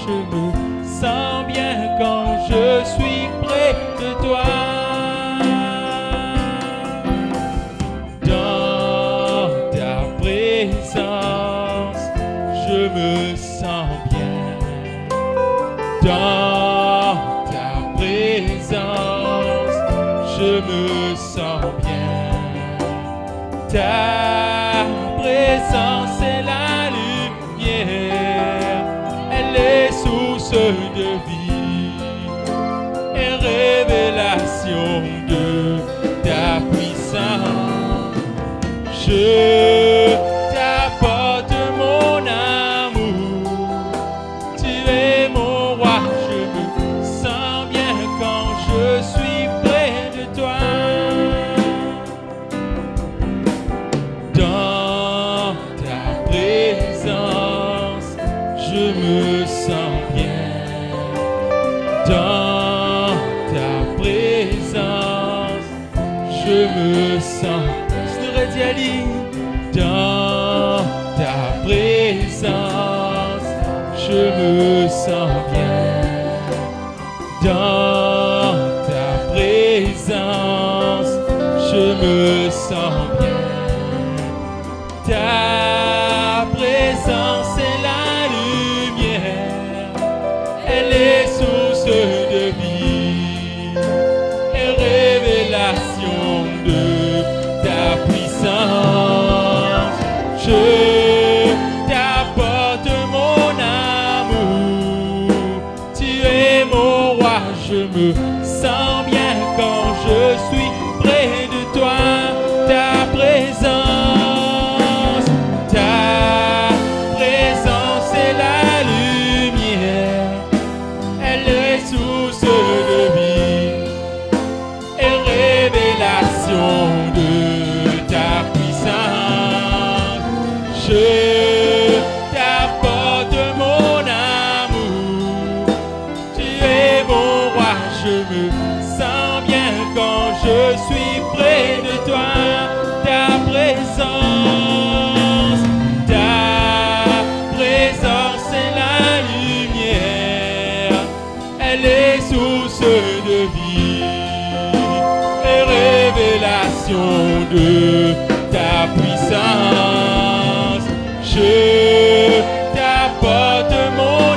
je me sens bien quand je suis près de toi. Dans ta présence, je me sens bien. Dans ta présence, je me sens bien. Ta présence est la lumière, elle est source de vie et révélation de ta puissance. Je t'apporte mon amour, tu es mon roi, je me sens bien quand je suis près de toi. Dans ta présence, je me sens bien. Dans ta présence, je me sens. Je t'aurais dit Ali. Dans ta présence, je me sens bien. Dans ta présence, je me sens bien. Ta présence est la lumière, elle est source de vie et révélation de ta puissance. Je t'apporte mon amour, tu es mon roi, je me sens bien quand je suis près de toi. Ta présence, est la lumière, elle est source de vie et révélation de ta puissance. Je t'apporte mon amour, tu es mon roi, je me sens bien quand je suis près de toi. Ta présence, est la lumière, elle est source de vie et révélation de ta puissance. Je t'apporte mon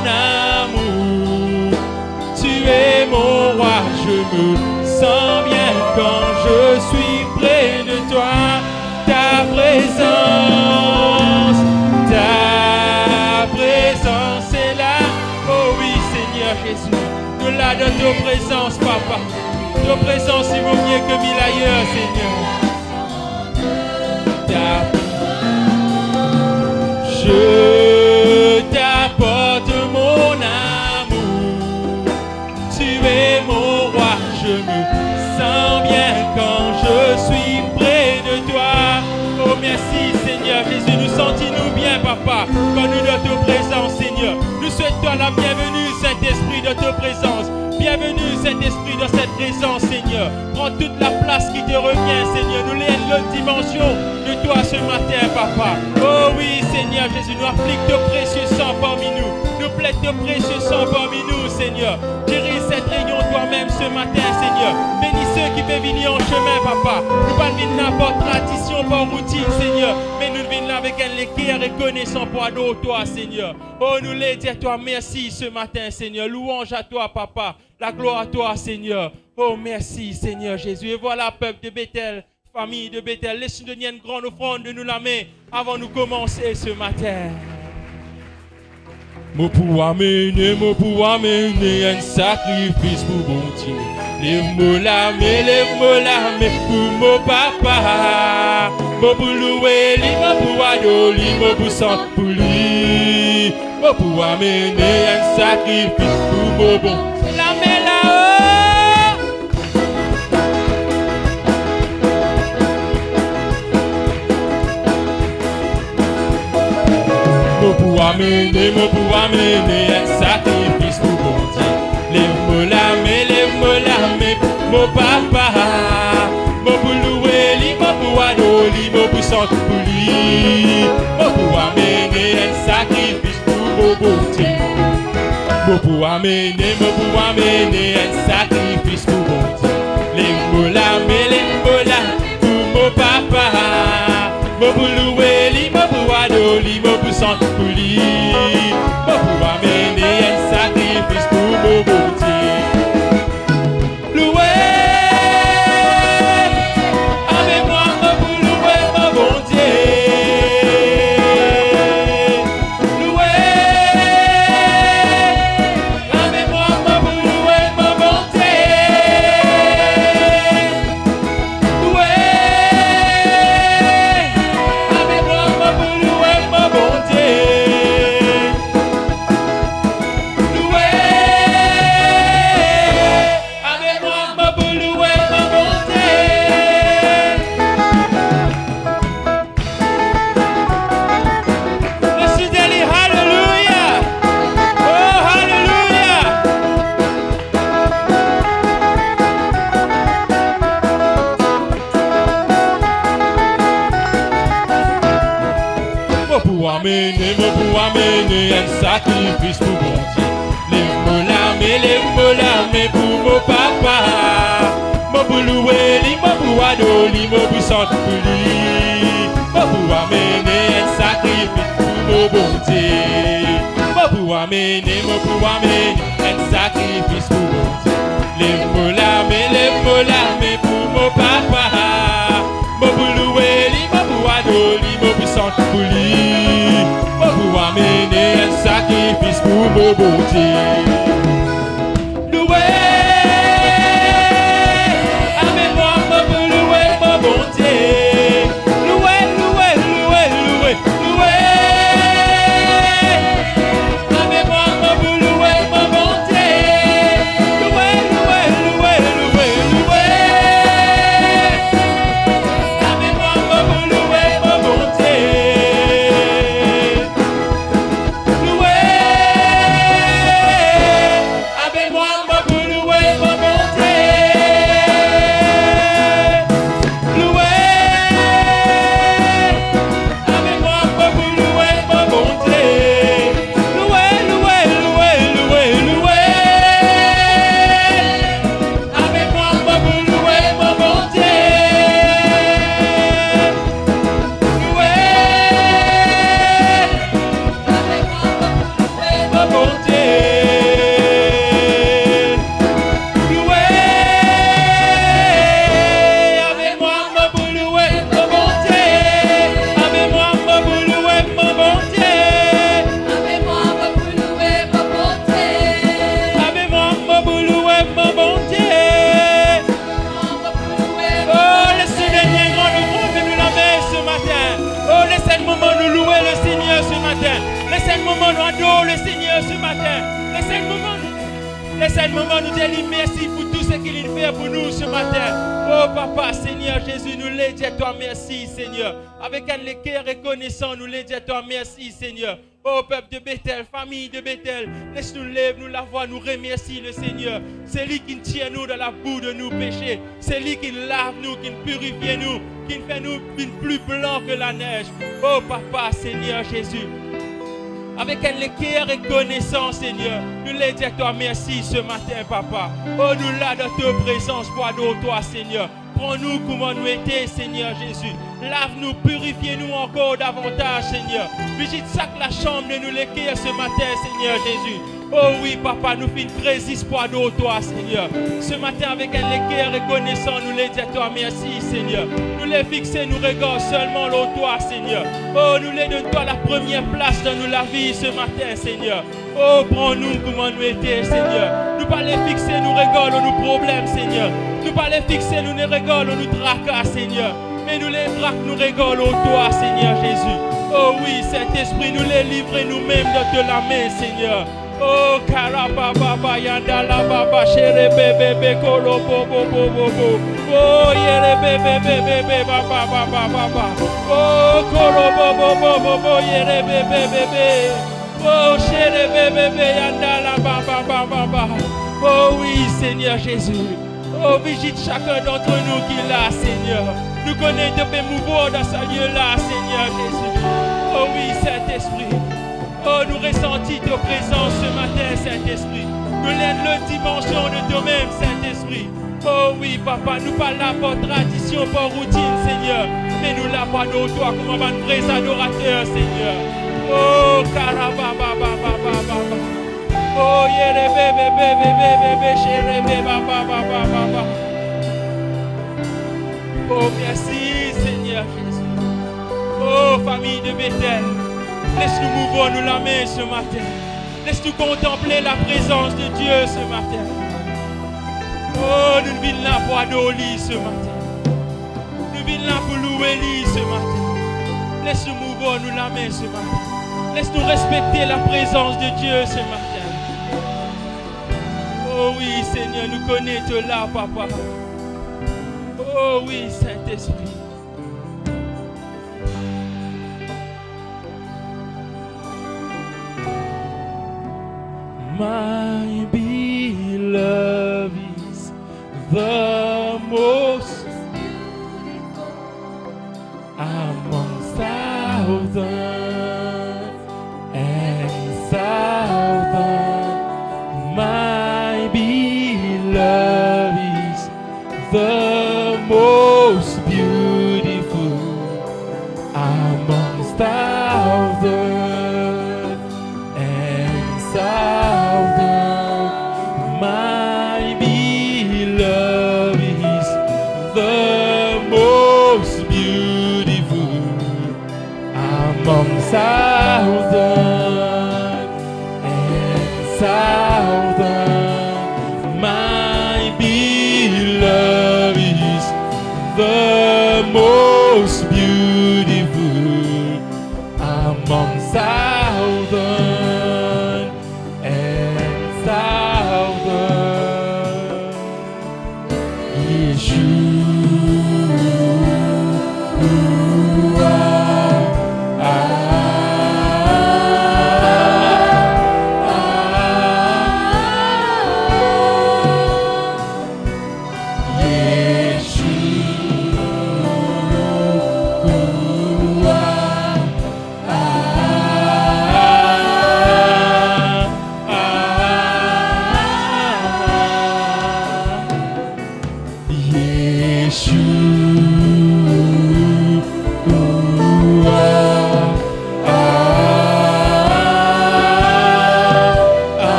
amour, tu es mon roi, je me sens bien quand je suis près de toi. Ta présence, est là. Oh oui, Seigneur Jésus, au-delà de ta présence, Papa. Ta présence, il vaut mieux que mille ailleurs, Seigneur. Je t'apporte mon amour, tu es mon roi, je me sens bien quand je suis près de toi. Oh merci Seigneur Jésus, nous sentons-nous bien Papa quand nous de ta présence Seigneur. Nous souhaitons la bienvenue Saint-Esprit de ta présence. Bienvenue Saint-Esprit dans cette présence Seigneur. Prends toute la place qui te revient Seigneur. Nous l'ayons l'autre dimension de toi ce matin Papa. Oh oui Seigneur Jésus, nous applique ton précieux sang parmi nous. Nous plaide ton précieux sang parmi nous Seigneur. Dirige cette réunion toi-même ce matin Seigneur. Bénis ceux qui peuvent venir en chemin Papa. Nous pas venir n'importe tradition par routine Seigneur. Mais nous venons là avec un équerre et connaissant pour adorer toi Seigneur. Oh nous les dire toi merci ce matin Seigneur. Louange à toi Papa. La gloire à toi Seigneur. Oh merci Seigneur Jésus. Et voilà peuple de Bethel, famille de Bethel. Laisse-nous donner une grande offrande de nous la main avant de commencer ce matin. Moi pour amener un sacrifice pour bon Dieu. Lève-moi la main pour mon papa. Moi pour louer lui, moi pour adorer, moi pour chanter pour lui. Moi pour amener un sacrifice pour mon bon. La main là-haut. Moi pour amener un sacrifice pour bon Dieu. Lève-moi la main, mon papa. Moi pour louer lui, moi pour adorer, moi pour chanter pour lui. Moi pour amener un sacrifice pour mon bon Dieu. Moi pour amener un sacrifice pour mon Dieu. Les mola, pour mon papa. Moi pour louer, moi pour adorer, moi pour chanter pour lui. Moi pour amener un sacrifice pour mon Dieu. Amener un sacrifice pour mon Dieu. Les mola, pour mon papa. Moi pour louer, moi pour adorer, moi pour chanter pour lui. Moi pour amener un sacrifice pour mon bon Dieu. Moi pour amener un sacrifice pour mon Dieu. Les mola, pour mon papa. Moi pour louer, moi pour adorer, moi pour chanter pour lui. Pour amener un sacrifice pour mon bon Dieu. Louer, amène-moi pour louer mon bon Dieu. Louer, louer, louer, louer, louer. Amène-moi pour louer mon bon Dieu. Louer, louer, louer, louer, louer. Amène-moi pour louer mon bon Dieu. Laissez le moment nous dire merci pour tout ce qu'il fait pour nous ce matin. Oh Papa, Seigneur Jésus, nous les disons toi merci Seigneur. Avec un cœur reconnaissant, nous les disons toi merci Seigneur. Oh peuple de Bethel, famille de Bethel, laisse-nous lever, nous la voix, nous remercie le Seigneur. C'est lui qui nous tient nous dans la boue de nos péchés. C'est lui qui nous lave nous, qui nous purifie nous, qui nous fait nous plus blancs que la neige. Oh Papa, Seigneur Jésus. Avec un cœur reconnaissant, Seigneur, nous les disons toi merci ce matin, Papa. Oh, nous là dans ta présence, pour adorer toi, Seigneur. Prends-nous comment nous étions, Seigneur Jésus. Lave-nous, purifiez-nous encore davantage, Seigneur. Visite chaque la chambre de nous les cœurs ce matin, Seigneur Jésus. Oh oui, Papa, nous faisons très espoir de toi, Seigneur. Ce matin, avec un cœur reconnaissant, nous les disons toi merci, Seigneur. Nous les fixer, nous regardons seulement l'eau toi, Seigneur. Oh, nous les donnons toi la première place dans nous la vie ce matin, Seigneur. Oh, prends-nous comment nous étions, Seigneur. Nous pas les fixer, nous regardons nos problèmes, Seigneur. Nous pas les fixer, nous les regardons, nous traquons, Seigneur. Mais nous les traquons, nous regardons toi, Seigneur Jésus. Oh oui, Saint-Esprit, nous les livrons nous-mêmes de la main, Seigneur. Oh, karababa yanda la baba chere bebe kolo bobo bobo. Oh, yere bebe baba baba baba. Oh, kolo bobo bobo yere bebe. Oh, chere bebe yanda la baba baba. Oh oui, Seigneur Jésus. Oh, visite chacun d'entre nous qui est là, Seigneur. Nous connaissons de mouvoir dans ce lieu-là, Seigneur Jésus. Oh oui, Saint-Esprit. Oh, nous ressentons ta présence ce matin, Saint-Esprit. Nous l'aimons la dimension de toi-même, Saint-Esprit. Oh oui, papa, nous pas là par tradition, par routine, Seigneur. Mais nous là par nous, toi, comme un vrai adorateur, Seigneur. Oh, carababababababa. Oh, yere bébé, bébé, bébé, bébé, chérie, bébé, baba. Oh, merci, Seigneur Jésus. Oh, famille de Bethel, laisse-nous mouvoir nous la main ce matin. Laisse-nous contempler la présence de Dieu ce matin. Oh, nous venons là pour adorer ce matin. Nous venons là pour louer lui ce matin. Laisse-nous mouvoir nous la main ce matin. Laisse-nous respecter la présence de Dieu ce matin. Oh oui, Seigneur, nous connaissons là, papa. Oh oui, Saint-Esprit. My beloved is the most among thousands and thousands. My beloved is the most beautiful among thousands and thousands. My beloved is the most beautiful among thousands and thousands. My beloved is the most beautiful among thousands and thousands.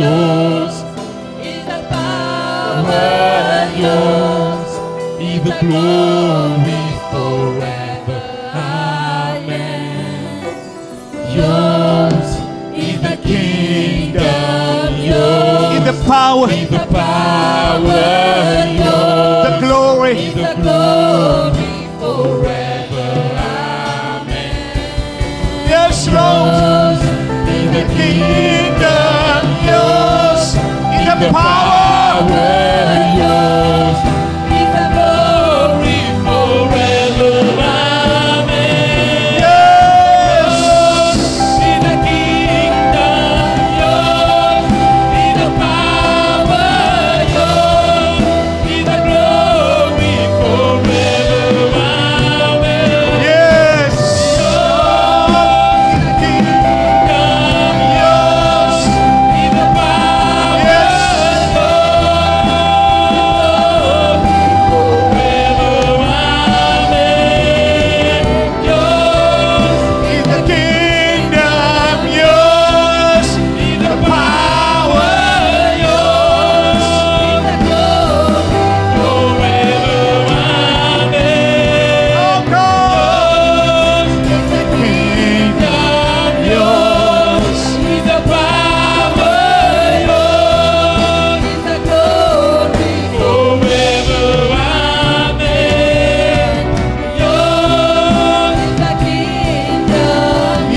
yours is the power, yours is the glory forever. Amen. Yours is the kingdom, yours is the power, is the power, yours the glory, is the glory forever. Amen. Yes, Lord, Is the kingdom, yours is the power, yours is the glory forever. Amen. yes, Is the kingdom, yours is the power, yours is the glory forever. Amen. yes, yours is the kingdom, yours, Is the power, yes, is the kingdom, yours, the power, oh God, the kingdom, yours,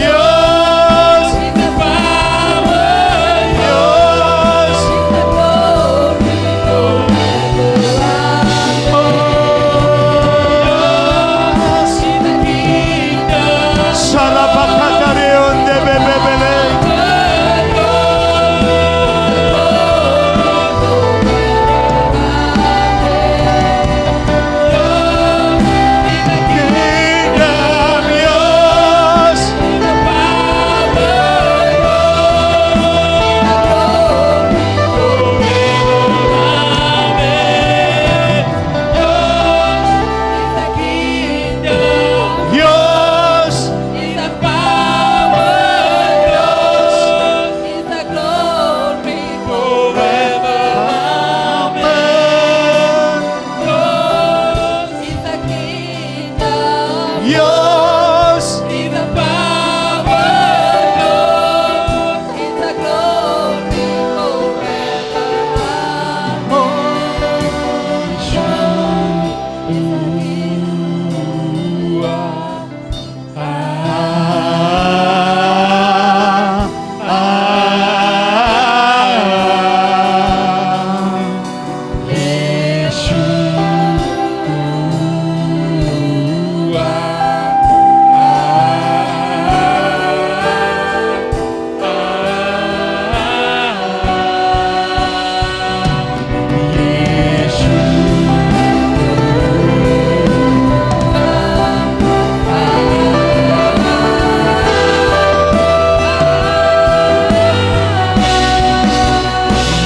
yours, yours, Salapakatareonde bebebele, kingdom, yours, yours, yours,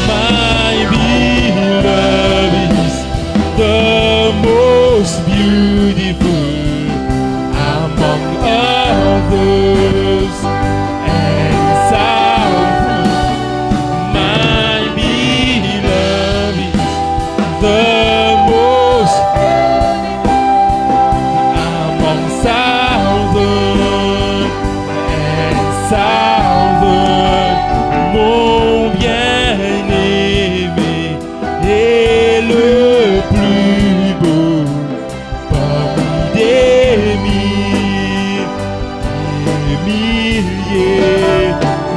My beloved is the most beautiful among others and thousands. My beloved is the most among thousands and thousands. Mon bien-aimé est le plus beau parmi des milliers.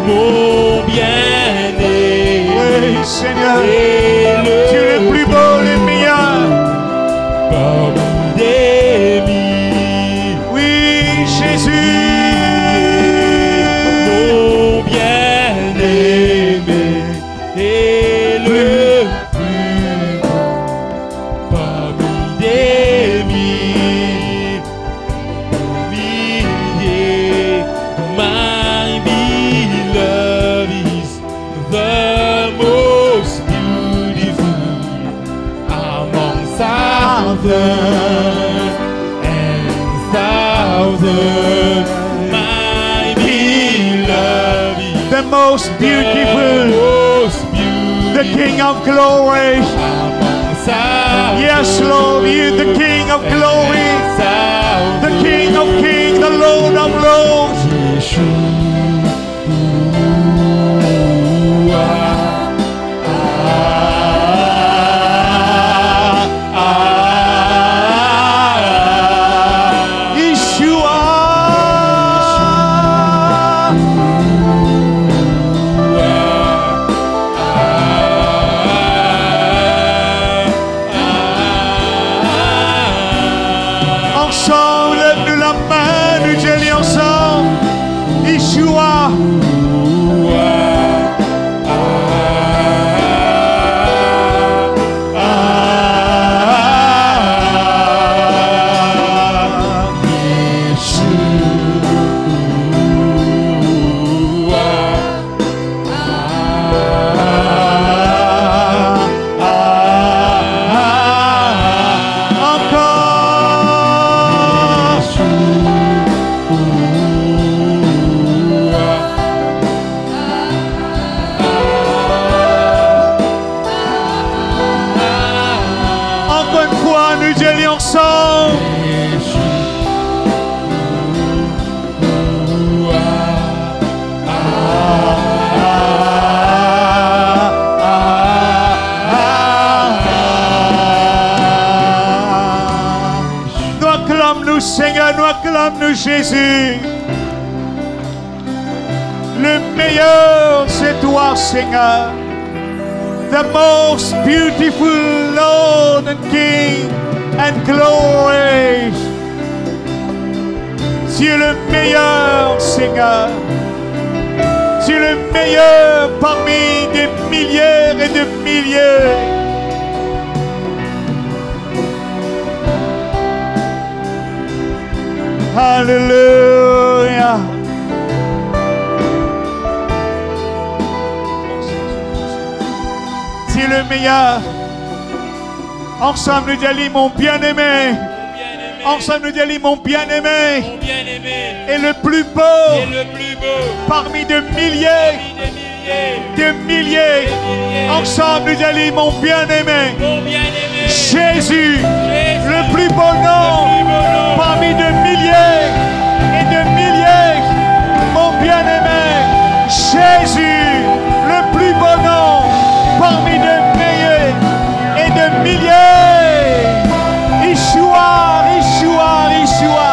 Mon bien-aimé oui, Seigneur, est tu es le plus beau, le meilleur, parmi des milliers. oui, Jésus, Mon bien-aimé est le plus beau parmi des milliers. My beloved is the most beautiful among thousands and thousands. My beloved is the most beautiful, most King of glory. Yes, Lord, you the King of glory, the King of kings, the Lord of lords. Seigneur, nous acclame-nous Jésus. Le meilleur, c'est toi, Seigneur. The most beautiful Lord and King and glory. Tu es le meilleur, Seigneur. Tu es le meilleur parmi des milliers et de milliers. Alléluia. C'est le meilleur. Ensemble nous disons mon bien-aimé. Ensemble nous disons mon bien-aimé. Et le plus beau. Parmi de milliers. De milliers. Ensemble nous disons mon bien-aimé. Jésus. Le plus beau nom. Parmi de milliers et de milliers, mon bien-aimé, Jésus, le plus beau nom, parmi de milliers et de milliers, Yeshua, Yeshua, Yeshua.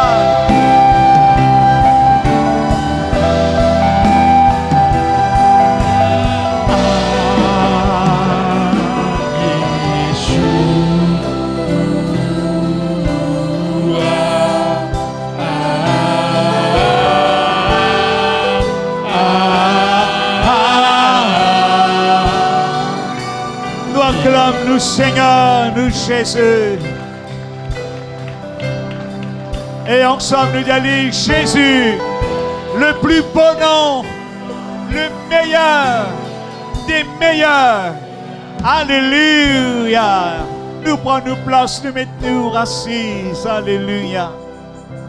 Acclame-nous, Seigneur, nous, Jésus. Et ensemble, nous allons, Jésus, le plus beau nom, le meilleur des meilleurs. Alléluia. Nous prenons place, nous mettons assis. Alléluia.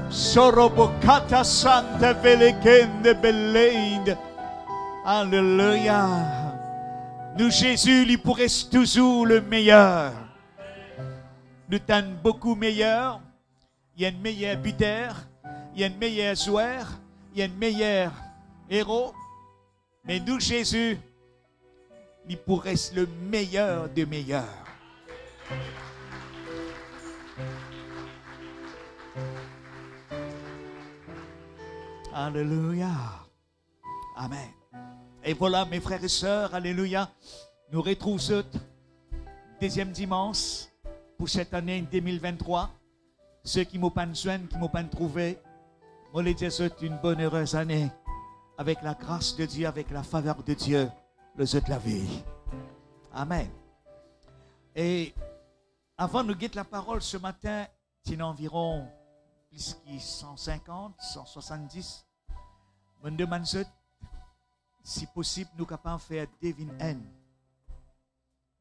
Sorobokata Santa Velekende Beleid. Alléluia. Nous, Jésus, lui pourrait toujours le meilleur. Nous t'en beaucoup meilleur. Il y a un meilleur buteur. Il y a un meilleur joueur. Il y a un meilleur héros. Mais nous, Jésus, lui pourrait le meilleur des meilleurs. Alléluia. Amen. Et voilà, mes frères et sœurs, alléluia, nous retrouvons ce deuxième dimanche pour cette année 2023. Ceux qui m'ont pas besoin, qui m'ont pas trouvé, moi les dire c'est une bonne heureuse année avec la grâce de Dieu, avec la faveur de Dieu, le jeu de la vie. Amen. Et avant de guetter la parole ce matin, c'est environ plus de 150, 170. Je me demande si possible, nous sommes capables de faire Devin N.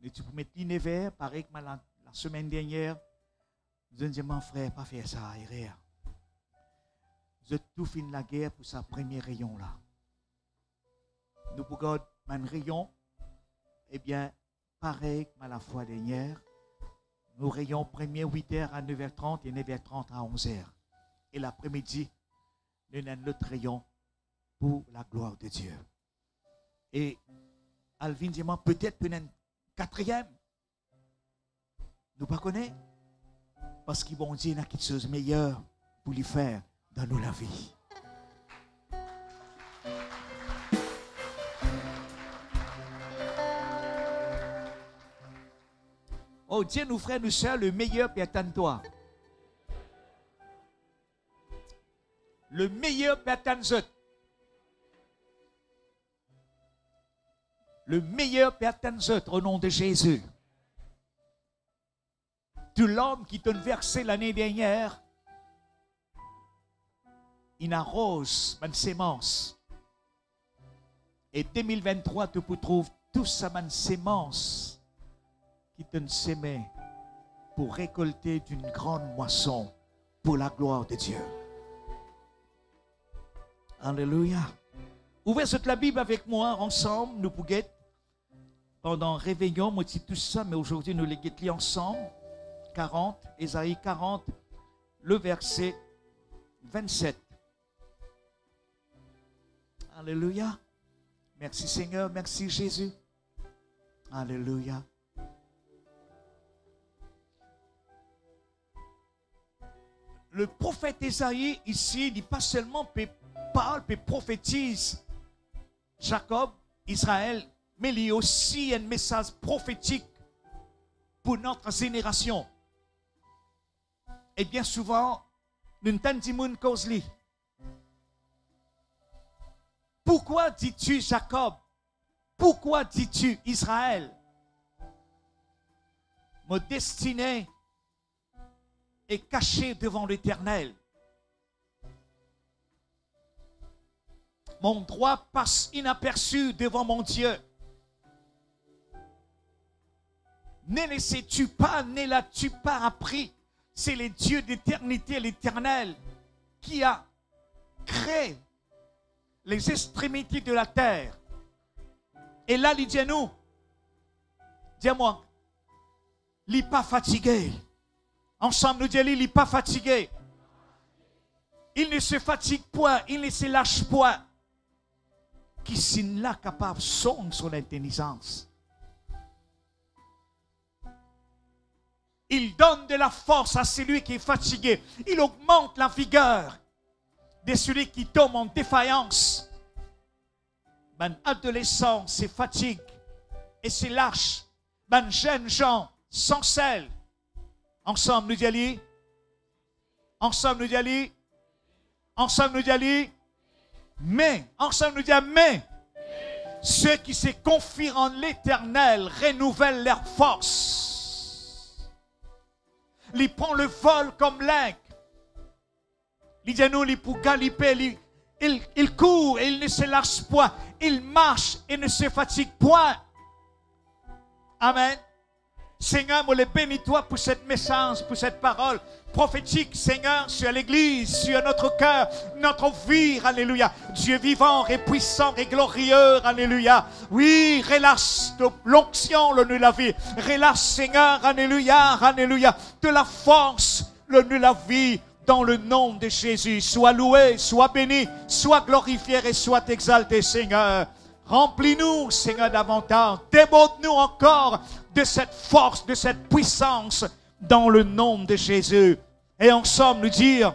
Mais tu peux mettre l'univers, pareil que la semaine dernière, je dis, mon frère, pas faire ça, rien. Je tout fini la guerre pour sa première rayon là. Nous pouvons un rayon, eh bien, pareil comme la fois dernière. Nous rayons premier 8h à 9h30 et 9h30 à 11h. Et l'après-midi, nous avons notre rayon pour la gloire de Dieu. Et Alvin dit, peut-être pour une quatrième. Nous ne connaissons pas. Parce qu'ils vont dire qu'il y a quelque chose de meilleur pour lui faire dans nous la vie. Oh Dieu, nous frères, nous sœurs, le meilleur peut attendre toi. Le meilleur peut attendre. Le meilleur peut attendre au nom de Jésus. Tout l'homme qui t'a versé l'année dernière, il arrose une sémence. Et 2023, tu peux trouver tout ça, une sémence qui t'a sémé pour récolter d'une grande moisson pour la gloire de Dieu. Alléluia. Ouvrez la Bible avec moi, ensemble, nous pouvons pendant réveillon, moi je dis tout ça, mais aujourd'hui nous les guettons ensemble. 40, Ésaïe 40, le verset 27. Alléluia. Merci Seigneur, merci Jésus. Alléluia. Le prophète Ésaïe ici, il dit pas seulement parle, mais prophétise Jacob, Israël, mais il y a aussi un message prophétique pour notre génération. Et bien souvent, nous n'entendons pas cause. Pourquoi dis-tu Jacob? Pourquoi dis-tu Israël? Mon destinée est cachée devant l'Éternel. Mon droit passe inaperçu devant mon Dieu. Ne laissais-tu pas, ne l'as-tu pas appris? C'est le Dieu d'éternité, l'Éternel, qui a créé les extrémités de la terre. Et là, il dit à nous, dis-moi, il n'est pas fatigué. Ensemble, nous disons, il n'est pas fatigué. Il ne se fatigue point, il ne se lâche point. Qui s'est là capable sonne son intelligence. Il donne de la force à celui qui est fatigué. Il augmente la vigueur de celui qui tombe en défaillance. Ben adolescent se fatigue et se lâche. Ben jeunes gens sans sel. Ensemble nous disons. Ensemble nous disons. Ensemble nous disons. Mais, ensemble nous disons, mais ceux qui se confient en l'Éternel renouvellent leur force. Ils prennent le vol comme l'aigle. Ils disent nous, ils pour galiper, ils courent et ils ne se lâchent point. Ils marchent et ne se fatiguent point. Amen. Seigneur, moi les bénis toi pour cette message, pour cette parole prophétique, Seigneur, sur l'Église, sur notre cœur, notre vie, alléluia. Dieu vivant et puissant et glorieux, alléluia. Oui, relâche de l'onction, le nul la vie. Relâche, Seigneur, alléluia, alléluia. De la force, le nul la vie, dans le nom de Jésus. Sois loué, sois béni, sois glorifié et sois exalté, Seigneur. Remplis-nous, Seigneur, davantage. Déborde-nous encore de cette force, de cette puissance dans le nom de Jésus. Et ensemble nous dire,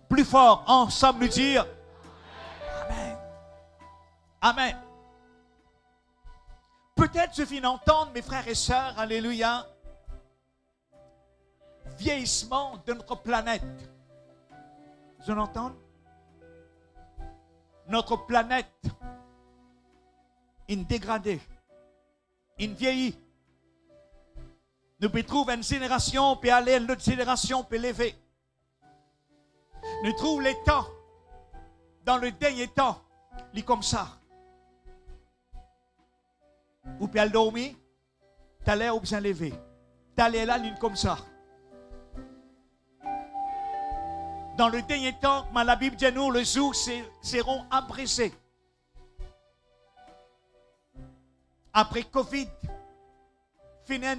plus fort, ensemble nous dire, Amen. Amen. Peut-être je viens d'entendre, mes frères et sœurs, alléluia, vieillissement de notre planète. Vous en entendez? Notre planète est dégradée, il vieillit. Nous pouvons trouver une génération, puis aller à l'autre génération, puis l'élever. Nous trouvons les temps, dans le dernier temps, il est comme ça. Ou puis elle dormir, tu allais ou bien lever. Tu allais là, il est comme ça. Dans le dernier temps, la Bible dit nous, les jours seront abrégés. Après Covid, fait un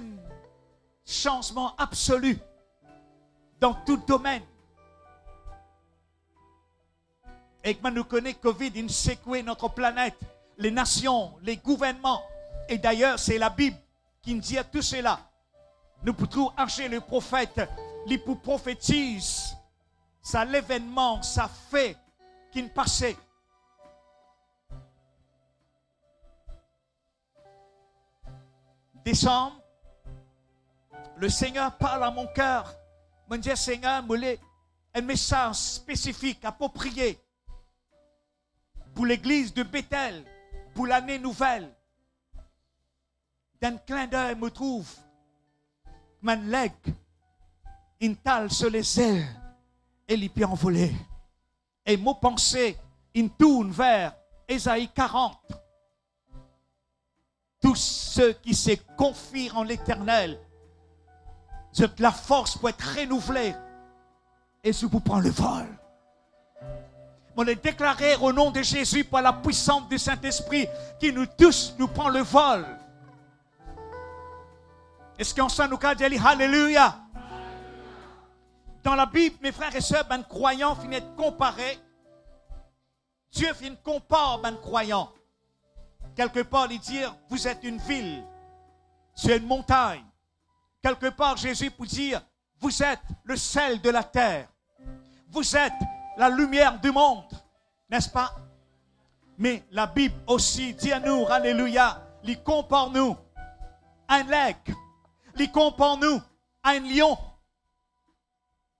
changement absolu dans tout domaine. Et que nous connaissons Covid, il secoué notre planète, les nations, les gouvernements. Et d'ailleurs, c'est la Bible qui nous dit à tout cela. Nous pouvons acheter le prophète, il prophétise, ça l'événement, ça fait qui nous passait. Décembre, le Seigneur parle à mon cœur. Me dit, Seigneur, un message spécifique, approprié pour l'église de Bethel, pour l'année nouvelle. D'un clin d'œil, me trouve, man leg, une tale sur les ailes, et il peut envoler. Et mon pensée, il tourne vers Ésaïe 40. Tous ceux qui se confient en l'Éternel, la force pour être renouvelée, et je vous prends le vol. On est déclaré au nom de Jésus par la puissance du Saint-Esprit qui nous touche, nous prend le vol. Est-ce qu'on sent nous dire Alléluia? Dans la Bible, mes frères et sœurs, un croyant finit de comparer. Dieu finit de comparer un croyant. Quelque part, il dit, vous êtes une ville, c'est une montagne. Quelque part, Jésus peut dire, vous êtes le sel de la terre. Vous êtes la lumière du monde, n'est-ce pas? Mais la Bible aussi dit à nous, alléluia, il compare nous à un lac, il compare nous à un lion.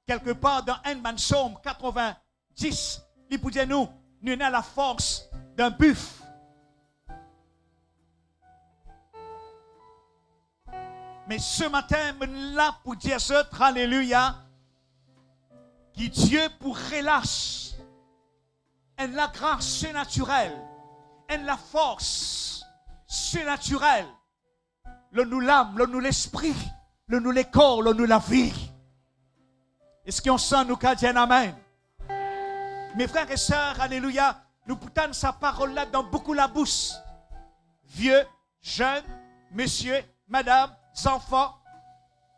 Quelque part dans un psaume 90, il peut dire nous avons la force d'un buffle. Mais ce matin, là pour dire ça, alléluia, que Dieu pour relâche la grâce surnaturelle, la force surnaturelle, le nous l'âme, le nous l'esprit, le nous le corps, le nous la vie. Est-ce qu'on sent nous qu'à dire amen? Mes frères et sœurs, alléluia, nous poutons sa parole là dans beaucoup la bouche. Vieux, jeunes, messieurs, madame, enfants,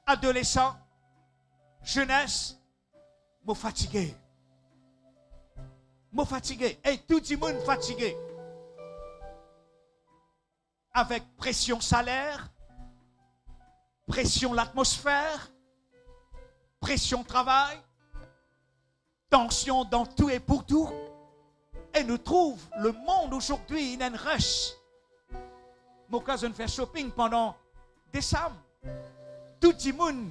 adolescents, jeunesse, me fatigué. Me fatigué. Et tout le monde fatigué. Avec pression salaire, pression l'atmosphère, pression travail, tension dans tout et pour tout. Et nous trouvons le monde aujourd'hui, il y a une rush. Mon cousin fait shopping pendant décembre. Tout le monde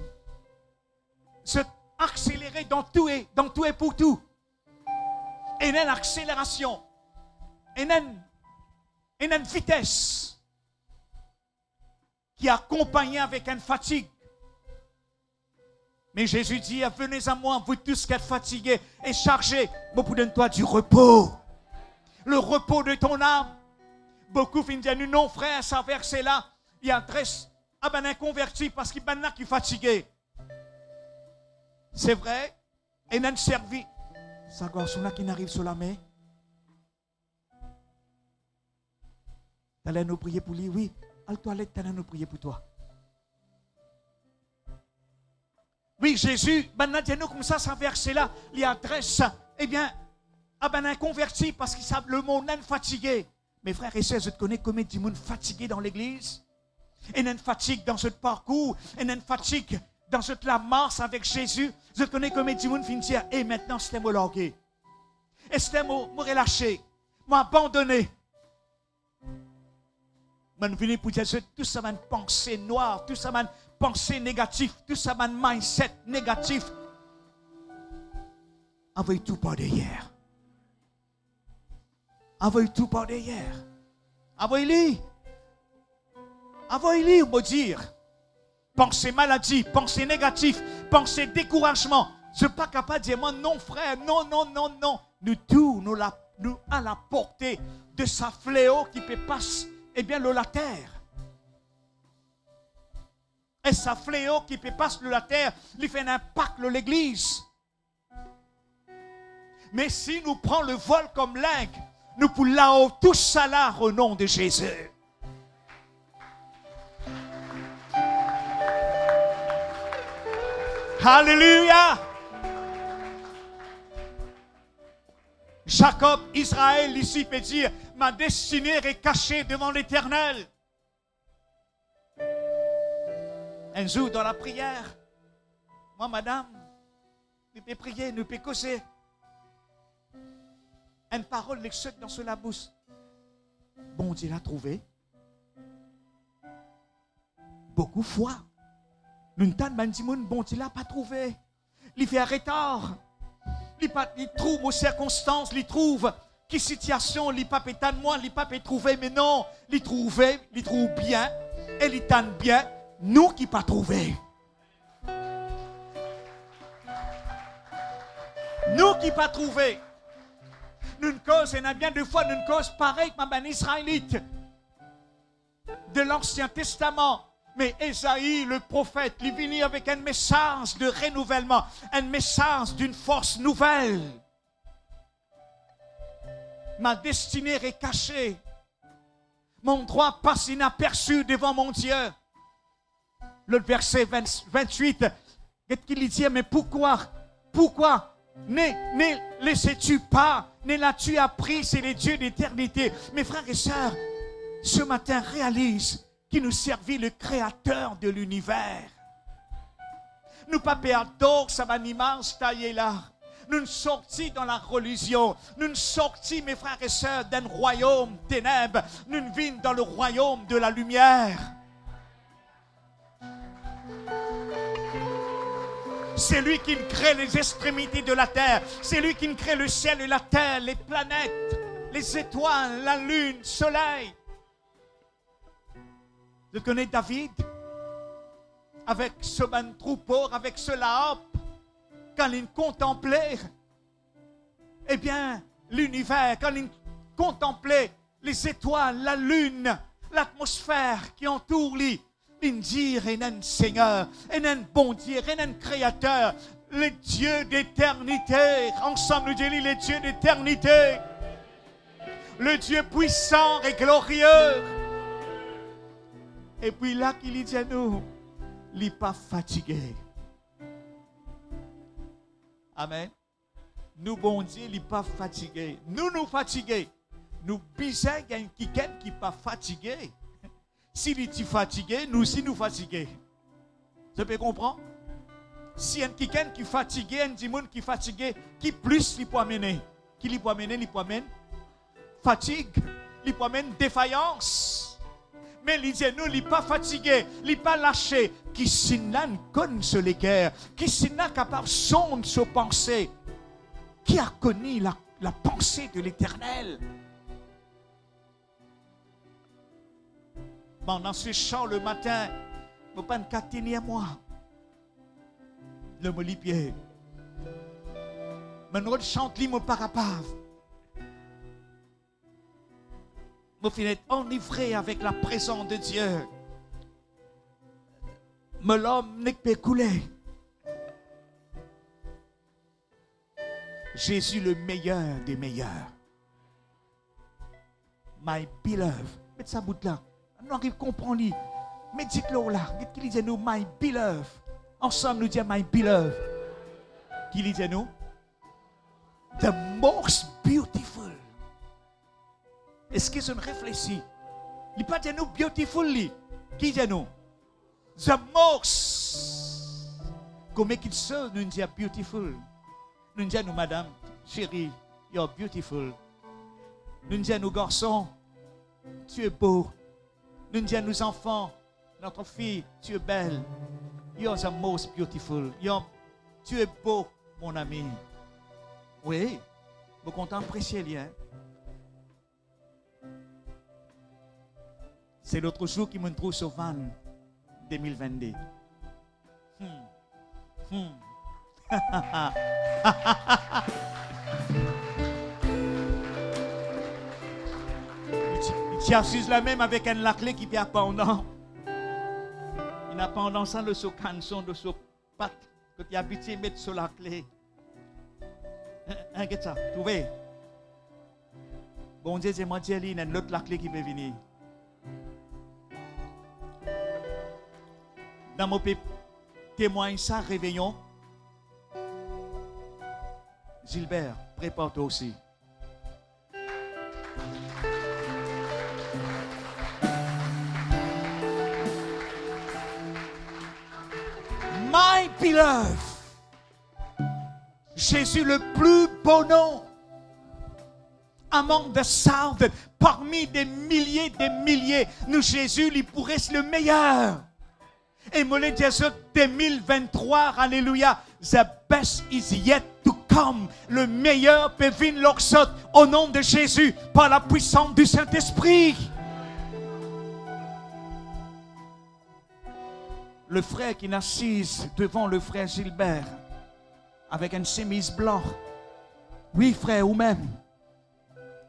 se accéléré dans tout et pour tout. Et il y a une accélération. Et il y a une vitesse qui est accompagnée avec une fatigue. Mais Jésus dit, venez à moi, vous tous qui êtes fatigués et chargés, beaucoup de toi du repos. Le repos de ton âme. Beaucoup finissent dire, non frère, ça verset là, il adresse à un converti parce qu'il est fatigué. C'est vrai, et n'a servi. Ça garçon qui n'arrive sur la main. T'allais nous prier pour lui, oui. À la toilette, t'allais nous prier pour toi. Oui, Jésus, nous comme ça verset là, il adresse, eh bien, à un converti parce qu'il savent le monde est fatigué. Mes frères et sœurs, je te connais combien de monde fatigué dans l'église? Et il y a une fatigue dans ce parcours, et il y a une fatigue dans cette la marche avec Jésus. Je connais combien de monde finit dire, et maintenant c'était me larguer. Et c'était me relâcher, m'abandonner. Je suis venu pour dire, tout ça m'a une pensée noire, tout ça m'a une pensée négative, tout ça m'a un mindset négatif. Envoie tout par derrière. Envoie tout par derrière. Envoie-le. Envoie-le, on va dire. Pensée maladie, pensée négative, pensée découragement. Je ne suis pas capable de dire, moi, non, frère, non, non, non, non. Nous tous, nous à la portée de sa fléau qui peut passer, eh bien, la terre. Et sa fléau qui peut passer la terre, lui fait un impact sur l'église. Mais si nous prenons le vol comme l'aigle, nous pouvons là-haut tout ça là au nom de Jésus. Alléluia. Jacob, Israël, ici peut dire, ma destinée est cachée devant l'Éternel. Un jour dans la prière, moi, madame, nous pouvons prier, nous pouvons causer. Une parole les saute dans la bouche. Bon Dieu l'a trouvé. Beaucoup de fois. Nous ne bon Dieu l'a pas trouvé. Il fait un retard. Il trouve aux circonstances, il trouve qui situation, il pas pétane moi, il pas trouver, mais non, il trouve bien, et il tente bien, nous qui pas trouvé. Nous qui pas trouvé. Nous cause, il y a bien deux fois, nous cause pareil que ma israélite de l'Ancien Testament. Mais Ésaïe, le prophète, il est venu avec un message de renouvellement, un message d'une force nouvelle. Ma destinée est cachée. Mon droit passe inaperçu devant mon Dieu. Le verset 28, qu'est-ce qu'il dit? Mais pourquoi ne laissais-tu pas, ne l'as-tu appris, c'est les dieux d'éternité. Mes frères et sœurs, ce matin, réalise qui nous servit le créateur de l'univers. Nous pas perdons ça image taillé là. Nous ne sortis dans la religion. Nous ne sortis, mes frères et sœurs, d'un royaume ténèbres. Nous ne vîmes dans le royaume de la lumière. C'est lui qui crée les extrémités de la terre. C'est lui qui crée le ciel et la terre, les planètes, les étoiles, la lune, le soleil. Vous connaissez David? Avec ce ban troupeau, avec ce Laop, quand il contemplait, eh bien, l'univers, quand il contemplait les étoiles, la lune, l'atmosphère qui entoure lui, il dit, il y a un Seigneur, il y a un bon Dieu, il y a un Créateur, le Dieu d'éternité. Ensemble, nous disons, le Dieu d'éternité, le Dieu puissant et glorieux. Et puis là, qu'il dit à nous, il n'est pas fatigué. Amen. Nous, bon Dieu, il n'est pas fatigué. Nous fatigués. Nous bisons quelqu'un qui n'est pas fatigué. S'il est fatigué, nous aussi nous fatigués. Vous pouvez comprendre? Si il y a quelqu'un qui est fatigué, un démon qui est fatigué, qui plus il peut amener? Qui lui peut amener? Il peut amener fatigue, il peut amener défaillance. Mais il dit, nous, il n'est pas fatigué, il n'est pas lâché. Qui s'y n'a connu ce l'équerre, qui s'y n'a capable sonde ses pensées, qui a connu la pensée de l'Éternel. Dans ce chant le matin, je ne peux pas me moi. Le molipier. Mais nous chante li mon parapave. Je finis enivré avec la présence de Dieu. Mais l'homme n'est pas coulé. Jésus le meilleur des meilleurs. My beloved. Mettez ça bout là. Nous arrivons à comprendre. Mais dites-le là. Qui dit nous, my beloved. Ensemble, nous disons, my beloved. Qui dit nous? The most beautiful. Est-ce qu'ils ont réfléchi? Il pas dit nous beautiful. Qui dit nous? The most. Comment qu'il se nous dit beautiful? Nous disons nous, madame, chérie, you're beautiful. Nous disons nous, garçons, tu es beau. Nous disons nos enfants, notre fille, tu es belle. You're the most beautiful. Tu es beau, mon ami. Oui, vous comptez apprécier les. C'est l'autre jour qui me trouve sur Van 2022. Tu assis la même avec un laclé qui vient pendant. Il n'a pas pendant ça le so canson de so pat que tu as habitué mettre sur la clé. Qu'est-ce ça? Trouvez? Bon Dieu, c'est moi qui il y a une autre clé qui peut venir. Dans mon témoigne ça, réveillon, Gilbert, prépare-toi aussi. My beloved. Jésus, le plus beau nom. Among the thousands, parmi des milliers, nous, Jésus, il pourrait être le meilleur. Et mon Jésus, 2023, alléluia, the best is yet to come. Le meilleur peut venir l'oxode au nom de Jésus, par la puissance du Saint-Esprit. Le frère qui n'assise devant le frère Gilbert, avec une chemise blanche. Oui, frère, ou même.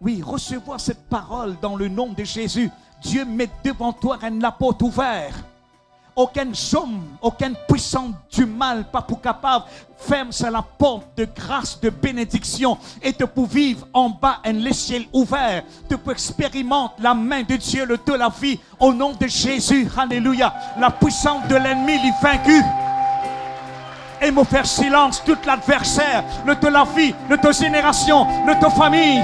Oui, recevoir cette parole dans le nom de Jésus. Dieu met devant toi la porte ouverte. Aucun homme, aucune puissance du mal, pas pour capable, ferme sur la porte de grâce, de bénédiction, et te pour vivre en bas, un ciel ouvert. Tu peux expérimenter la main de Dieu, le de la vie, au nom de Jésus. Alléluia. La puissance de l'ennemi est vaincue. Et me faire silence, tout l'adversaire, le de la vie, le de génération, le de famille.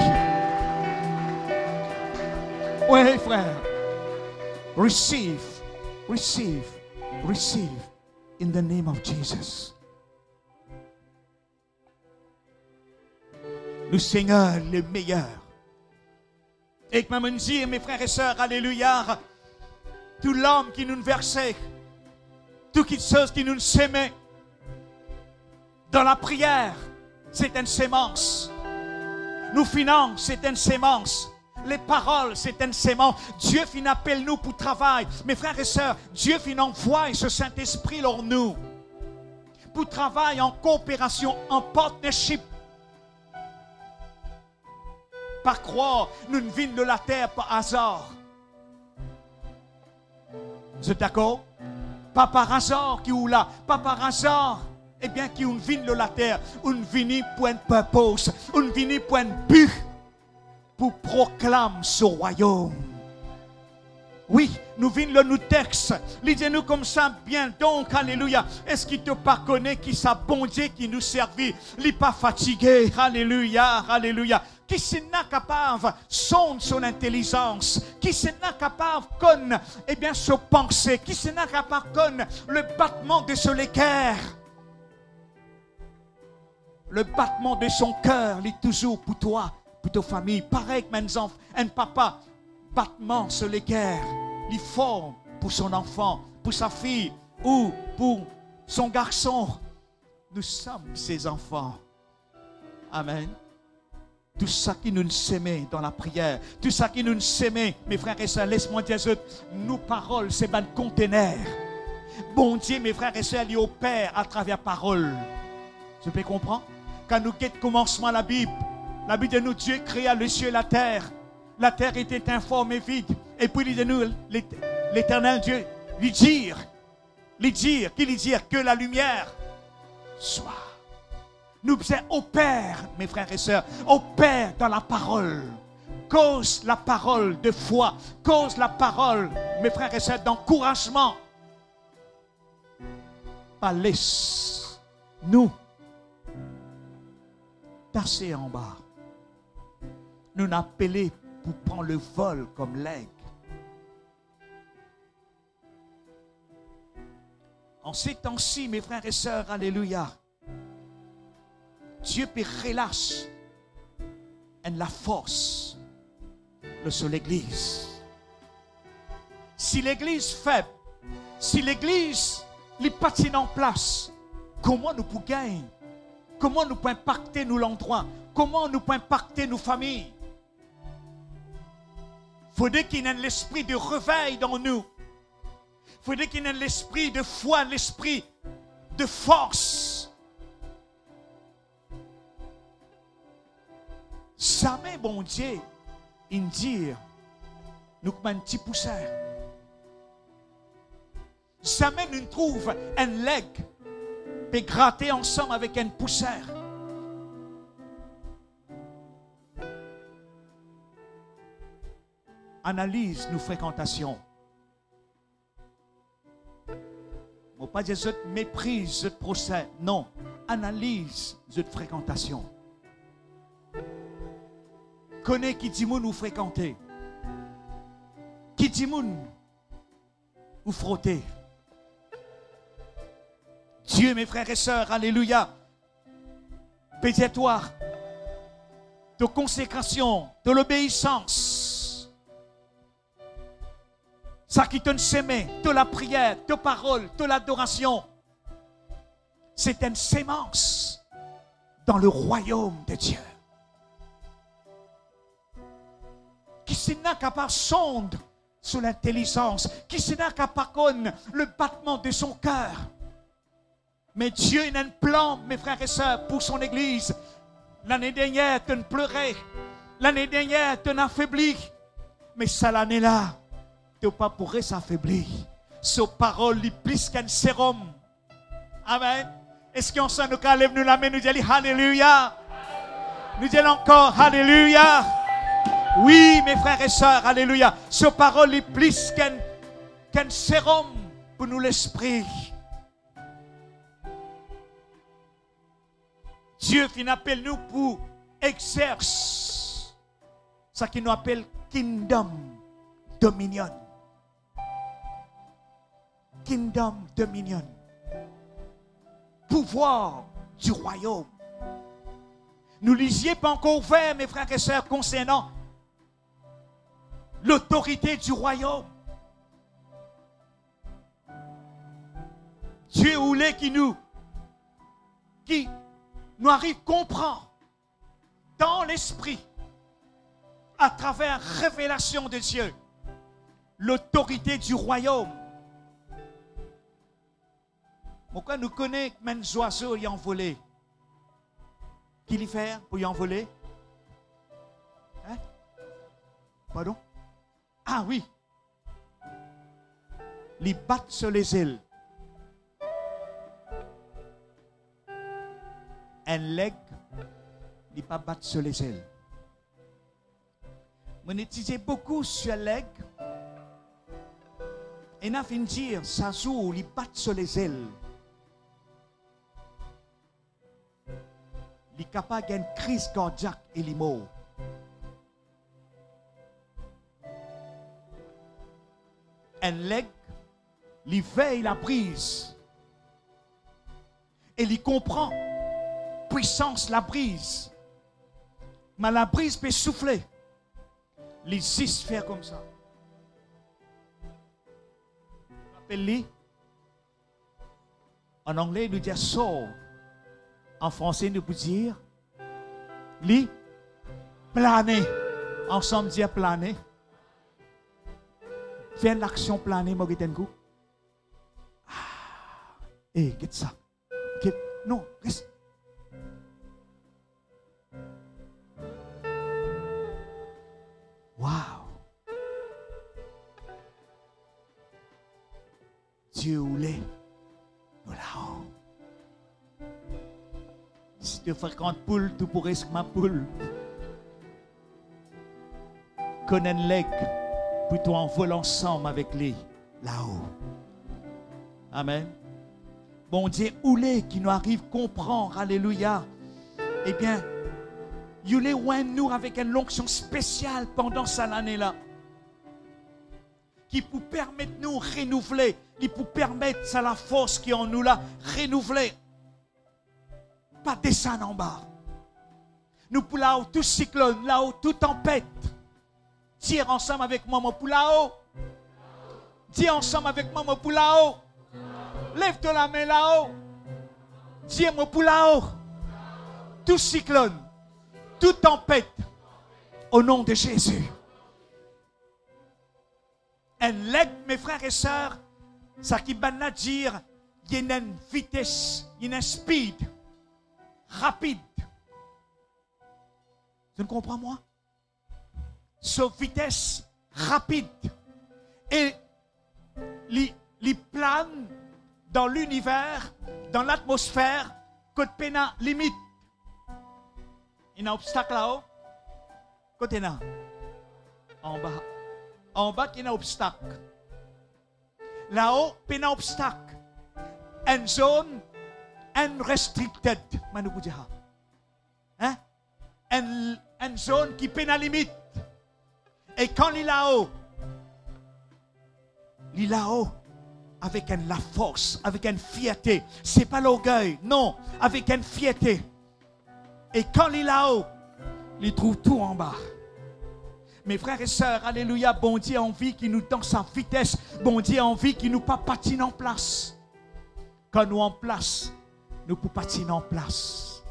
Oui, frère. Receive, receive, receive in the name of Jesus. Le Seigneur, le meilleur. Et que me dire, mes frères et sœurs, alléluia, tout l'homme qui nous versait, toute chose qui nous s'aimait, dans la prière, c'est une sémence. Nos finances, c'est une sémence. Les paroles, c'est une sémence. Dieu fin appelle nous pour travail. Mes frères et sœurs, Dieu fin envoie ce Saint-Esprit en nous. Pour travail en coopération, en partnership. Par croire, nous ne venons de la terre par hasard. Vous êtes d'accord? Pas par hasard qui est là. Pas par hasard. Eh bien, qui on vient de la terre, on vient pour un purpose, on vient pour un but, pour proclamer ce royaume. Oui, nous venons le nous texte, lisez-nous comme ça bien. Donc, alléluia, est-ce qu'il te pas connaît qui ça bon Dieu qui nous servit, il n'est pas fatigué, alléluia, alléluia. Qui s'est capable sonde son intelligence, qui s'est capable con, eh bien, se penser, qui s'est capable con le battement de ce cœur. Le battement de son cœur, il est toujours pour toi, pour ta famille. Pareil que mes enfants, un papa, battement sur le cœur, il est fort pour son enfant, pour sa fille ou pour son garçon. Nous sommes ses enfants. Amen. Tout ça qui nous s'aimait dans la prière, tout ça qui nous s'aimait, mes frères et sœurs, laisse-moi dire, nos paroles, c'est un conteneur. Bon Dieu, mes frères et sœurs, il opère à travers parole. Tu peux comprendre? Quand nous guettons commencement la Bible de nous, Dieu créa le ciel et la terre. La terre était informe et vide. Et puis il dit nous, l'éternel Dieu, lui dire que la lumière soit. Nous opère, mes frères et sœurs, opère dans la parole. Cause la parole de foi, cause la parole, mes frères et sœurs, d'encouragement. Pas laisse nous tasser en bas. Nous n'appelons pour prendre le vol comme l'aigle. En ces temps-ci, mes frères et sœurs, alléluia, Dieu peut relâcher la force sur l'église. Si l'église faible, si l'église n'est pas en place, comment nous pouvons gagner? Comment nous pouvons impacter nos endroits? Comment nous pouvons impacter nos familles? Il faudrait qu'il y ait l'esprit de réveil dans nous. Il faudrait qu'il y ait l'esprit de foi, l'esprit de force. Jamais, bon Dieu, il dit, nous comme un petit pousseur. Jamais nous trouvons un leg et gratter ensemble avec une poussière. Analyse nos fréquentations. On ne pas dire que je méprise ce procès. Non. Analyse cette fréquentation. connaît qui dit moun ou fréquenter. Qui dit moun ou frotter. Dieu, mes frères et sœurs, alléluia, pédiatoire de consécration, de l'obéissance, ça qui te s'aimer, de la prière, de parole, de l'adoration, c'est une sémence dans le royaume de Dieu. Qui s'est n'a qu'à pas sonde sur l'intelligence, qui s'est n'a qu'à pas connaître le battement de son cœur. Mais Dieu a un plan, mes frères et sœurs, pour son Église. L'année dernière, tu pleurais. L'année dernière, tu affaibli. Mais ça l'année-là, tu n'as pas pourrais s'affaiblir. Sa parole est plus qu'un sérum. Amen. Est-ce qu'on s'en nous lève nous la main, nous disons Alléluia. Nous disons encore Alléluia. Oui, mes frères et sœurs, Alléluia. Sa parole est plus qu'un sérum pour nous l'esprit. Dieu qui nous appelle nous pour exercer ce qu'il nous appelle Kingdom Dominion. Kingdom Dominion. Pouvoir du royaume. Nous lisiez pas encore ouvert, mes frères et sœurs, concernant l'autorité du royaume. Dieu voulait qui nous arrive à comprendre dans l'esprit, à travers révélation de Dieu, l'autorité du royaume. Pourquoi nous connaissons même les oiseaux y envolés? Qui l'y fait pour y envoler? Hein? Pardon? Ah oui. Ils battent sur les ailes. Un leg, il ne pas battre sur les ailes. On utilise beaucoup sur leg. Et on a fini de dire, ça joue, il bat sur les ailes. Il est capable d'une crise cardiaque et il mort. Un leg, il veille la brise. Et il comprend. Puissance, la brise. Mais la brise peut souffler. Les 6 faire comme ça. Appelle-les. En anglais, nous dit soar. En français, nous pouvons dire li planer. Ensemble, dire planer. Faire l'action planer, Mogitenkou. Ah. Et qu'est-ce ça? Non, reste. Wow! Dieu voulait nous là-haut. Si tu fréquentes poule, tu pourrais être ma poule. Connais un leg, puis tu envoles ensemble avec lui là-haut. Amen. Bon Dieu, oulé qui nous arrive à comprendre, alléluia. Eh bien, il voulait nous avec une onction spéciale pendant cette année-là. Qui peut permettre de nous renouveler. Qui peut permettre, c'est la force qui est en nous là, renouveler. Pas descendre en bas. Nous pour là-haut, tout cyclone, là-haut, tout tempête. Tire ensemble avec moi, mon pour là-haut. Dis ensemble avec moi, mon pour là-haut. Lève-toi la main là-haut. Dis mon pour là-haut. Tout cyclone. Toute tempête, au nom de Jésus. Un leg, mes frères et sœurs, ça qui va nous dire, il y a une vitesse, il y a une speed, rapide. Tu ne comprends moi? Cette vitesse rapide. Et les plane dans l'univers, dans l'atmosphère, côté pénal limite. Il y a un obstacle là-haut. Côté là. En bas. En bas, il y a un obstacle. Là-haut, il y a un obstacle. Une zone unrestricted. Hein? une zone qui pénalimite. Et quand il est là-haut, avec la force, avec une fierté. Ce n'est pas l'orgueil, non, avec une fierté. Et quand il est là-haut, il trouve tout en bas. Mes frères et sœurs, alléluia, bon Dieu a envie qu'il nous donne sa vitesse. Bon Dieu a envie qu'il nous pas patine en place. Quand nous en place, nous pouvons patiner en place.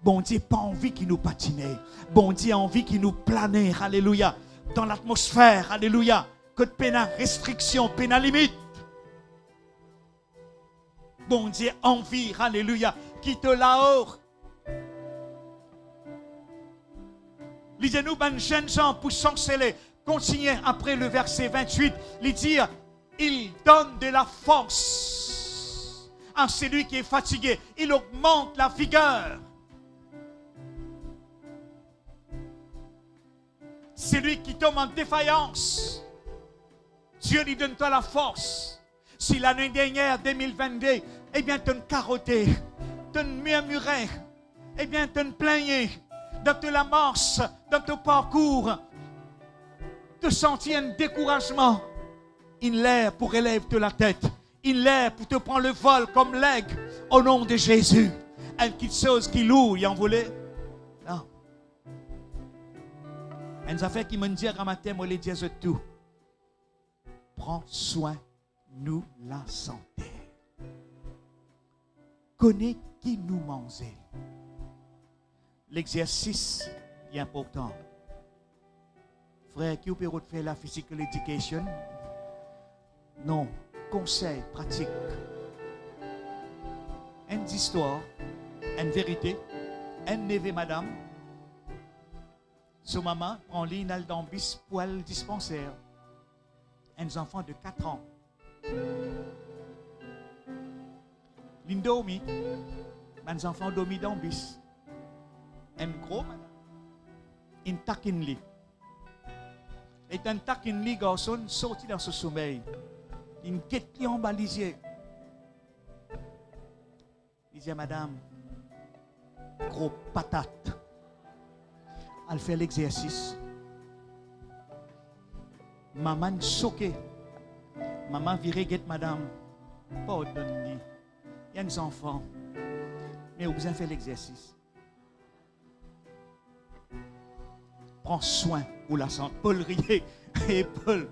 Bon Dieu n'a pas envie qu'il nous patine. Bon Dieu a envie qu'il nous plane, alléluia, dans l'atmosphère, alléluia. Que de peine restriction, peine limite. Bon Dieu a envie, alléluia, qui te là-haut. Lisez-nous, ben jeunes gens, pour s'enceler. Continuez après le verset 28. Il dit, il donne de la force à celui qui est fatigué. Il augmente la vigueur. Celui qui tombe en défaillance, Dieu lui donne toi la force. Si l'année dernière, 2022, eh bien, tu as carotté, tu as murmuré, eh bien, tu as plaigné. Dans ton amorce, dans ton parcours, te sentir un découragement, il l'air pour élève de la tête, il l'air pour te prendre le vol comme l'aigle au nom de Jésus. Une petite chose qui loue, il en voulait. Non. Une affaire qui me dit à matin, moi les dire tout. Prends soin, nous la santé. Connais qui nous mangeait. L'exercice est important. Frère, qui peut faire la physical education? Non. Conseil pratique. Une histoire, une vérité, un neveu madame. Son maman prend l'inal d'ambis pour le dispensaire. Un enfant de 4 ans. L'indomi, un enfant dormi d'ambis. Un gros madame, une taquine li. Et un taquine li, garçon, sorti dans ce sommeil. Une quête en balisier. Il dit, madame, gros patate. Elle fait l'exercice. Maman choquée. Maman virée guette, madame. Pardonne-lui. Il y a des enfants. Mais vous avez fait l'exercice. Prends soin pour la santé. Paul riait. Et Paul.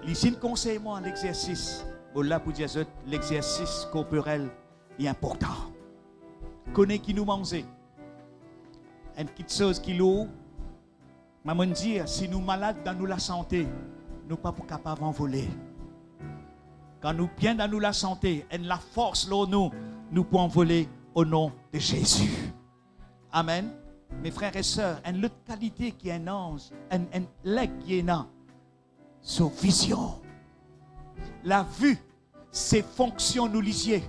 Ici, conseille-moi l'exercice. Là, pour dire l'exercice corporel est important. Connais qui nous mange. Une petite chose qui l'eau. Maman dit, si nous malades dans nous la santé, nous pas capables d'envoler. Quand nous bien dans nous la santé, et la force là nous pouvons voler au nom de Jésus. Amen. Mes frères et sœurs, une autre qualité qui est un ange, un leg qui est là, c'est vision. La vue, c'est fonction nous lisier.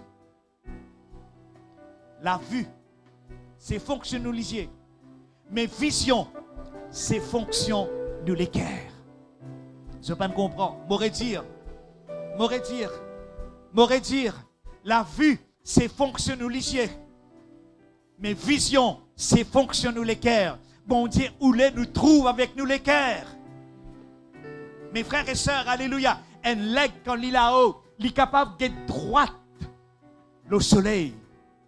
La vue, c'est fonction nous lisier. Mais vision, c'est fonction nous l'équerre. Je ne peux pas me comprendre. M'aurait dire, la vue, c'est fonction nous lisier. Mais vision, c'est fonction nous l'équerre. Bon Dieu, où les nous trouve avec nous l'équerre. Mes frères et sœurs, alléluia. Un leg, quand il est là-haut, il est capable d'être droite. Le soleil,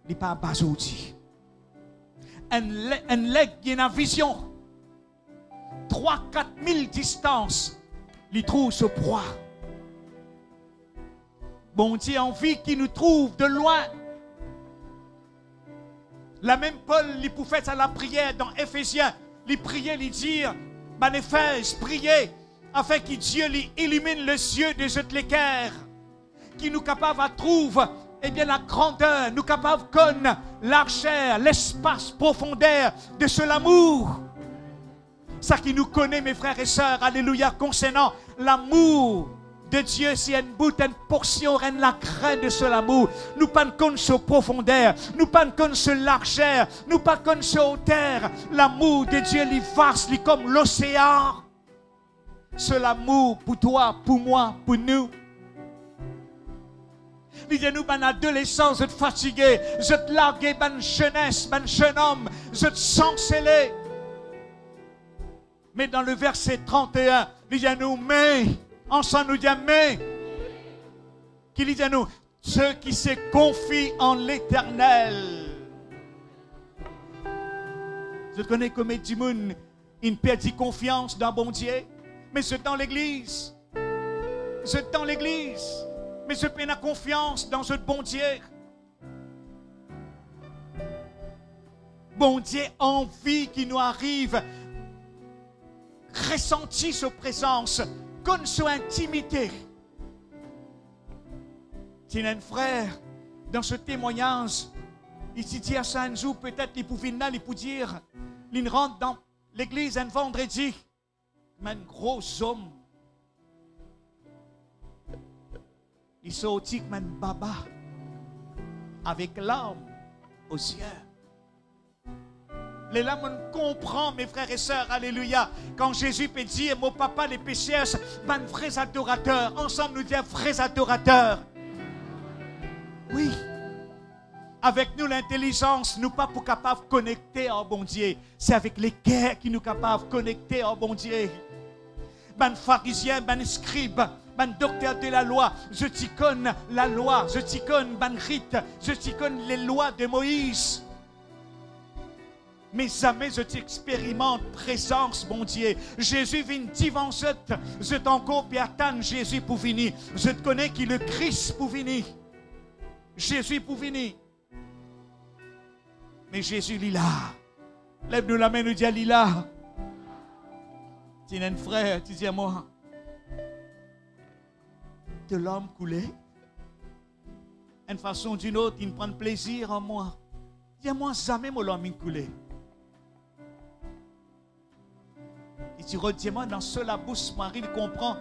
il n'est pas basoudi. Un leg qui a une vision. 3-4 000 distances, il trouve ce proie. Bon Dieu a envie qu'il nous trouve de loin. La même Paul, il pouvait faire à la prière dans Éphésiens. Il priait, il dit, Éphèse, priez, afin que Dieu lui illumine les yeux de cette l'équerre, qui nous capable à trouver, eh bien, la grandeur, nous capable de connaître l'archère, l'espace, profondeur de ce l'amour. Ça qui nous connaît, mes frères et sœurs, alléluia, concernant l'amour de Dieu, c'est une bout, une portion, une la crainte de ce l'amour. Nous pas connaissons ce profondeur, nous pas connaissons ce largeur, nous pas connaissons ce hauteur. L'amour de Dieu, il vaste, il comme l'océan. C'est l'amour pour toi, pour moi, pour nous. Il dit nous, ben adolescence, je te fatigué, je te largué, ben jeunesse, ben jeune homme, je te sens scellé. Mais dans le verset 31, il dit à nous, mais, ensemble nous dit, mais, qu'il dit à nous, ceux qui se confient en l'Éternel. Je connais comme du monde, il perdit confiance dans bon Dieu, mais c'est dans l'église. C'est dans l'église, mais je perds confiance dans ce bon Dieu. Bon Dieu, envie qui nous arrive, ressentir sa présence, comme son intimité. Si un frère, dans ce témoignage, il s'est dit à Saint-Jou, peut-être il pouvait dire, il rentre dans l'église un vendredi, mais un gros homme. Il sortit comme un baba, avec l'âme aux yeux. Les larmes, on comprend, mes frères et sœurs, alléluia. Quand Jésus peut dire, mon papa, les pécheurs, ben vrais adorateurs. Ensemble, nous disons vrais adorateurs. Oui. Avec nous, l'intelligence, nous pas pour capables de connecter en bon Dieu. C'est avec les cœurs qui nous capables de connecter en bon Dieu. Ben pharisien, ben scribe, ben docteur de la loi, je t'y connais la loi, je t'y connais ben rite, je t'y connais les lois de Moïse. Mais jamais je t'expérimente présence, mon Dieu. Jésus vient devant je t'encore puis attendre Jésus pour venir. Je te connais qui le Christ pour venir. Jésus pour venir. Mais Jésus, il est là. Lève-nous la main, nous dit, il est là. Tu es un frère, tu dis à moi, de l'homme coulé. Une façon ou d'une autre, il prend plaisir en moi. Dis à moi, jamais mon l'homme coulé. Et tu retiens-moi dans cela bouche, Marie, il comprend.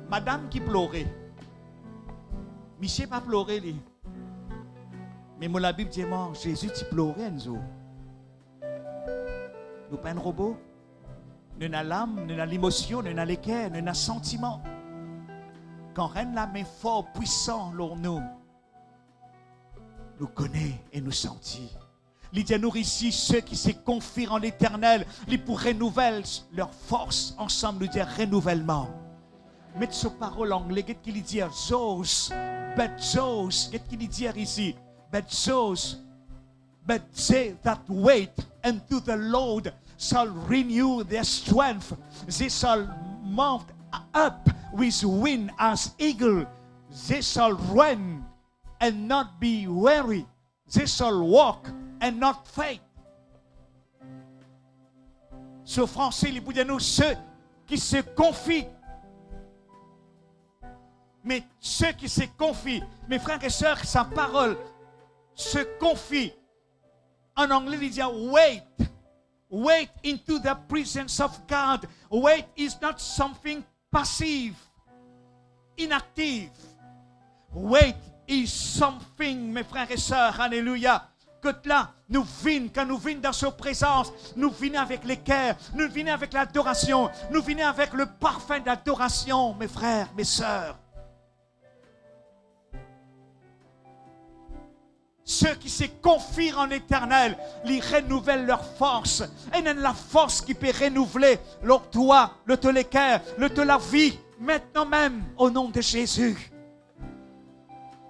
Madame qui pleurait. Michel pas pleuré, lui. Mais moi, la Bible dit, moi, Jésus, tu pleurais, Enzo. Nous pas un robot. Nous avons l'âme, nous avons l'émotion, nous avons les cœurs, nous avons le sentiment. Quand rien la main fort, puissant, lors nous connaît et nous sentit. Il dit à nous ici, ceux qui se confient en l'Éternel, ils pour renouveler leur force ensemble, nous dire renouvellement. Mettez ce parole en anglais, qu'est-ce qu'il dit? Those, but those, qu'est-ce qu'il dit ici? But those, but they that wait unto the Lord shall renew their strength. They shall mount up with wings as eagle. They shall run and not be weary. They shall walk and not faint. Ce français, il dit à nous, ceux qui se confient. Mais ceux qui se confient, mes frères et sœurs, sa parole se confie. En anglais, il dit wait. Wait into the presence of God. Wait is not something passive, inactive. Wait is something, mes frères et sœurs, alléluia. Que là, nous venons, quand nous venons dans sa présence, nous venons avec les cœurs, nous venons avec l'adoration, nous venons avec le parfum d'adoration, mes frères, mes sœurs. Ceux qui se confient en l'Éternel, ils renouvellent leur force. Et c'est la force qui peut renouveler leur toi, le te les cœurs, le te la vie, maintenant même, au nom de Jésus.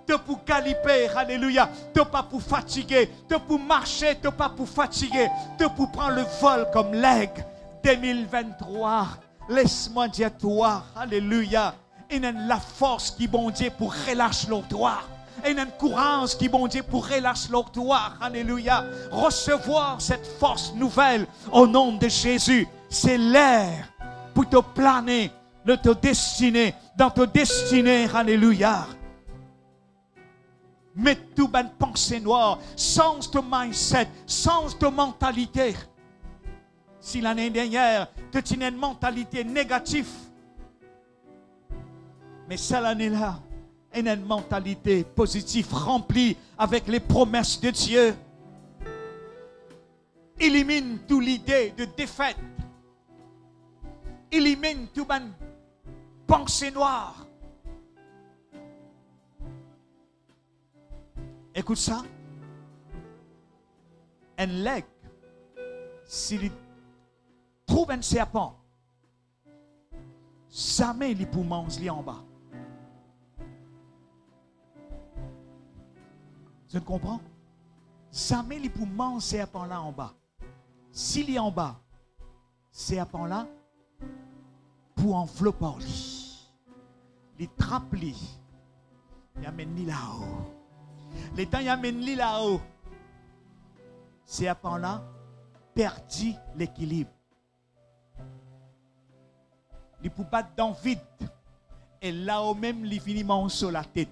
Te pour caliper, alléluia, te pas pour fatiguer, te pour marcher, te pas pour fatiguer, te pour prendre le vol comme l'aigle. 2023, laisse-moi dire toi, alléluia. Et c'est la force qui bon Dieu pour relâcher leur toi. Et une courage qui, bon Dieu, pour relâcher leur gloire. Alléluia. Recevoir cette force nouvelle au nom de Jésus. C'est l'air pour te planer de te destiner, dans te destinée. Alléluia. Mets tout ben pensée noire, change ton mindset, change ta mentalité. Si l'année dernière, tu as une mentalité négative, mais cette année-là, une mentalité positive remplie avec les promesses de Dieu. Élimine toute l'idée de défaite. Élimine toute pensée noire. Écoute ça. Un leg, s'il trouve un serpent, jamais il peut manger en bas. Tu comprends? Jamais il peut manger ce serpent là en bas. S'il est en bas, ce serpent là, pour envelopper lui, il trappe lui, il amène lui là-haut. Le temps il amène lui là-haut, ce serpent là perdit l'équilibre. Il peut battre dans le vide. Et là-haut même, il finit sur la tête.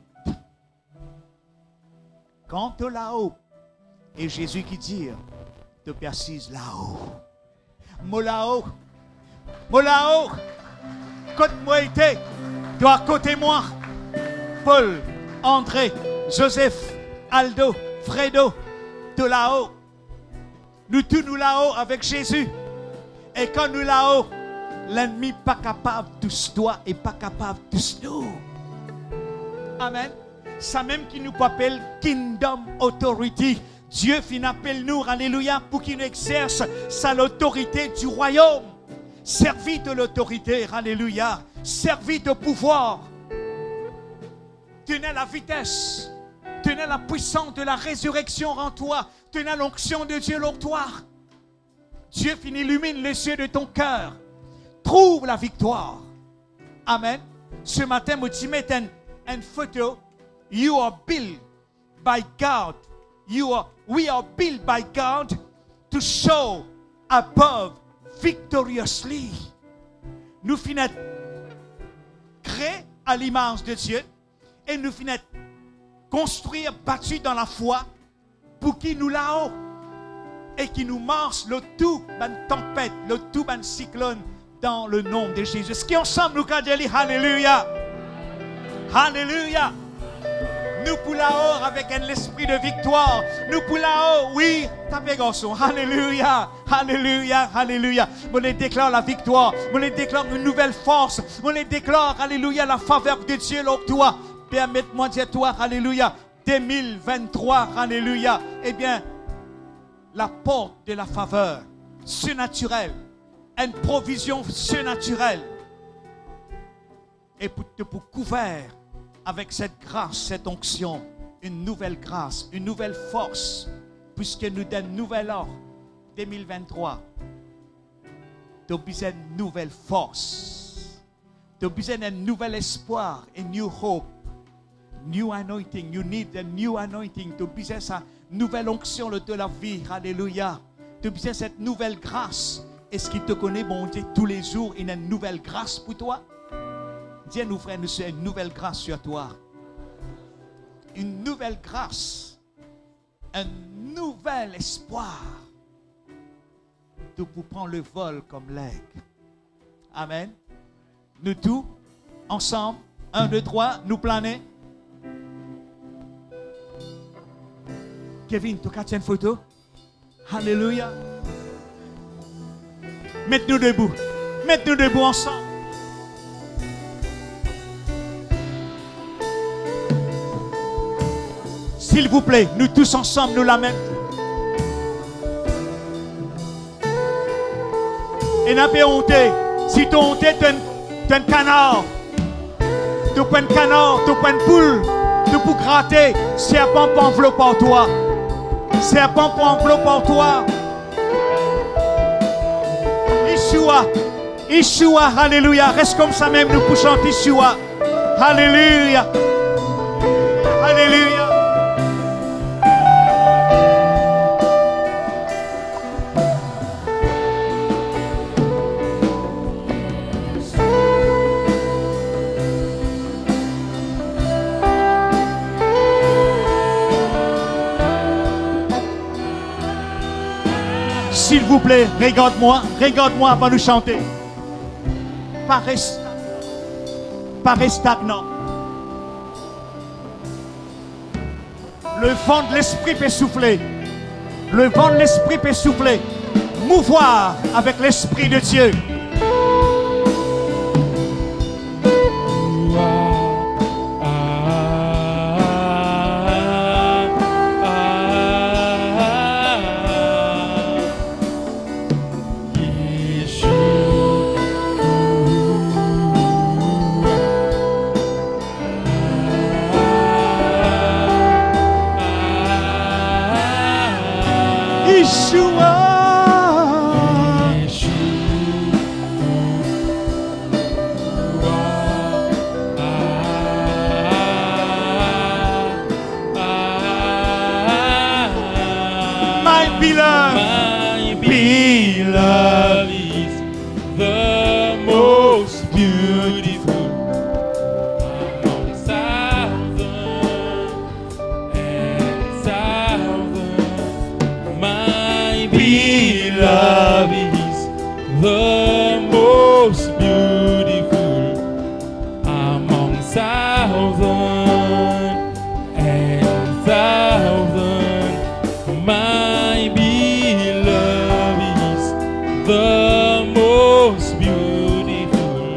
Quand tu es là-haut, et Jésus qui dit, te persiste là-haut. Moi là-haut, côté moi était, toi côté moi, Paul, André, Joseph, Aldo, Fredo, tout là-haut. Nous tous nous là-haut avec Jésus. Et quand nous là-haut, l'ennemi pas capable de tous toi et pas capable de tous nous. Amen. Ça même qui nous appelle Kingdom Authority. Dieu fin appelle nous, alléluia, pour qu'il exerce sa l'autorité du royaume. Servi de l'autorité, alléluia. Servi de pouvoir. Tenez la vitesse. Tenez la puissance de la résurrection en toi. Tenez l'onction de Dieu en toi. Dieu fin illumine les yeux de ton cœur. Trouve la victoire. Amen. Ce matin, je mets une photo. You are built by God. We are built by God to show above victoriously. Nous finissons créés à l'image de Dieu et nous finissons construire, battus dans la foi pour qu'il nous là-haut et qui nous marche le tout une tempête, le tout un cyclone dans le nom de Jésus. Ce qui ensemble nous cadre, alléluia. Alléluia. Nous pour là-haut avec un esprit de victoire. Nous pour là-haut, oui, tapez garçon. Alléluia, alléluia, alléluia. On les déclare la victoire. On les déclare une nouvelle force. On les déclare, alléluia, la faveur de Dieu sur toi. Permette-moi de dire toi, alléluia, 2023, alléluia. Eh bien, la porte de la faveur surnaturelle, une provision surnaturelle. Et pour couvert avec cette grâce, cette onction, une nouvelle grâce, une nouvelle force, puisque nous donne une nouvelle ordre 2023. Tu as besoin d'une nouvelle force. Tu as besoin d'un nouvel espoir, a new hope, new anointing. You need a new anointing. Tu as besoin de sa nouvelle onction de la vie. Alléluia. Tu as besoin de cette nouvelle grâce. Est-ce qu'il te connaît, bon Dieu, tous les jours, il y a une nouvelle grâce pour toi? Dis-nous, frère, nous sommes une nouvelle grâce sur toi. Une nouvelle grâce. Un nouvel espoir. De pour prendre le vol comme l'aigle. Amen. Nous tous, ensemble, 1, 2, 3, nous planer. Kevin, tu as une photo? Alléluia. Mettez-nous debout. Mettez-nous debout ensemble. S'il vous plaît, nous tous ensemble, nous la mettons. Et n'a pas honte. Si tu as honte, tu as un canard. Tu as un canard, tu as une poule. Tu peux gratter. Serpent pour envelopper en toi. Serpent pour envelopper en toi. Yeshua. Yeshua, alléluia. Reste comme ça même, nous pouvons chanter Yeshua. Alléluia. Alléluia. S'il vous plaît, regarde-moi avant de chanter. Pas stagnant. Le vent de l'esprit peut souffler. Le vent de l'esprit peut souffler. Mouvoir avec l'esprit de Dieu. love is the most beautiful among thousands and thousands. My beloved is the most beautiful among thousands and thousands. My beloved is the most beautiful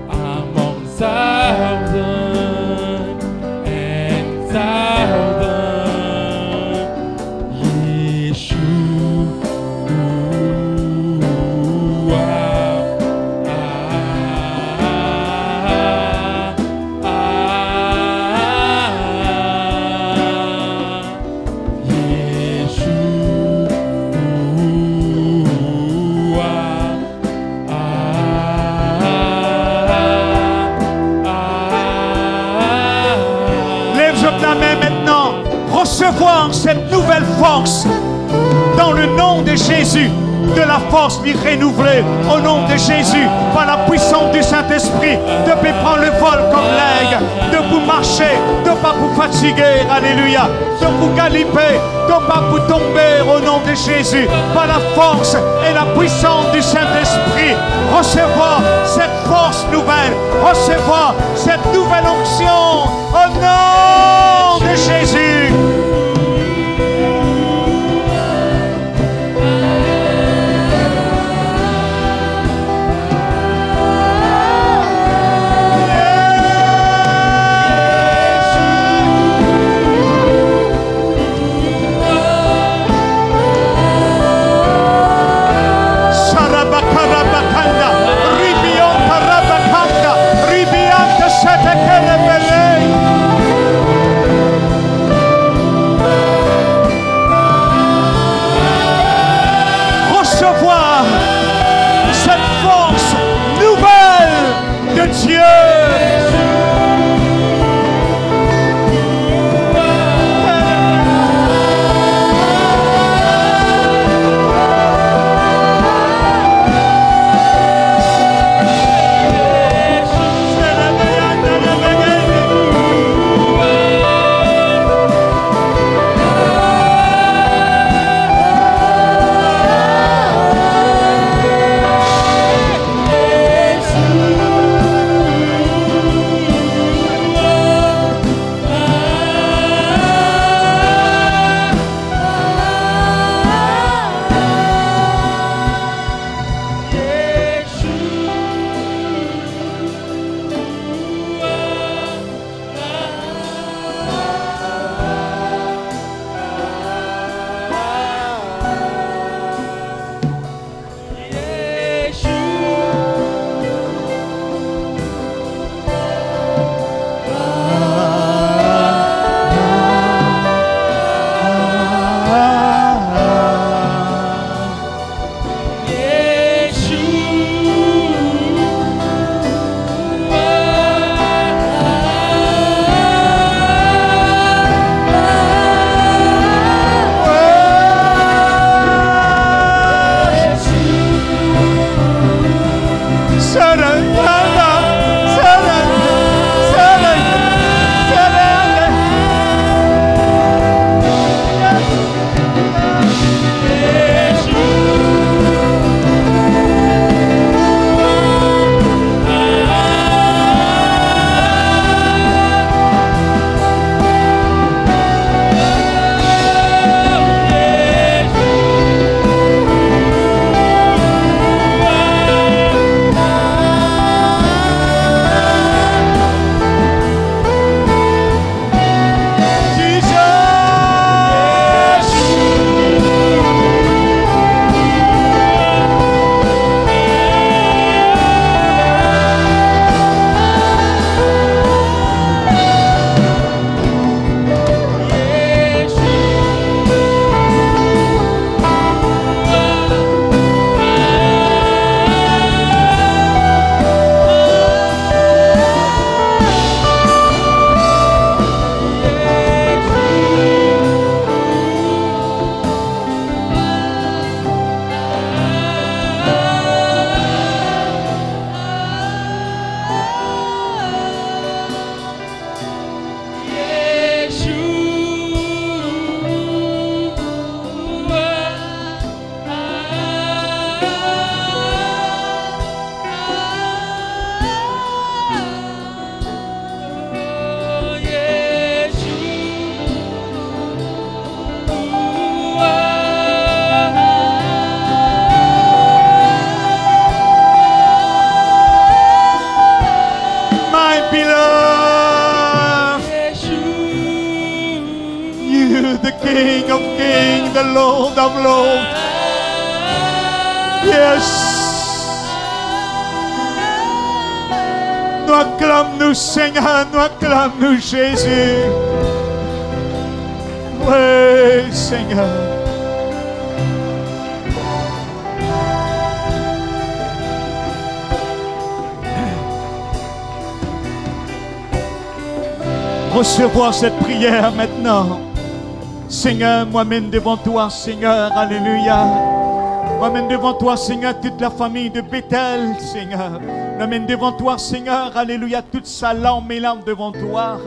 among thousands and thousands. Lève ta main maintenant. Recevoir cette nouvelle force dans le nom de Jésus. De la force lui renouvelée au nom de Jésus par la puissance du Saint-Esprit, de peut prendre le vol comme l'aigle, de vous marcher, de pas vous fatiguer, alléluia, de vous galiper, de pas vous tomber au nom de Jésus par la force et la puissance du Saint-Esprit. Recevoir cette force nouvelle, recevoir cette nouvelle onction au nom de Jésus. Ribianta Rabakanda, Ribianta Setekere beloved. You, the King of Kings, the Lord of Lords. Yes. Nous acclamons-nous, Seigneur, nous acclamons-nous, Jésus. Oui, Seigneur. Recevoir cette prière maintenant. Seigneur, moi-même devant toi, Seigneur, alléluia. Moi-même devant toi, Seigneur, toute la famille de Bethel, Seigneur. Moi-même devant toi, Seigneur, alléluia, toute sa langue mêlante devant toi.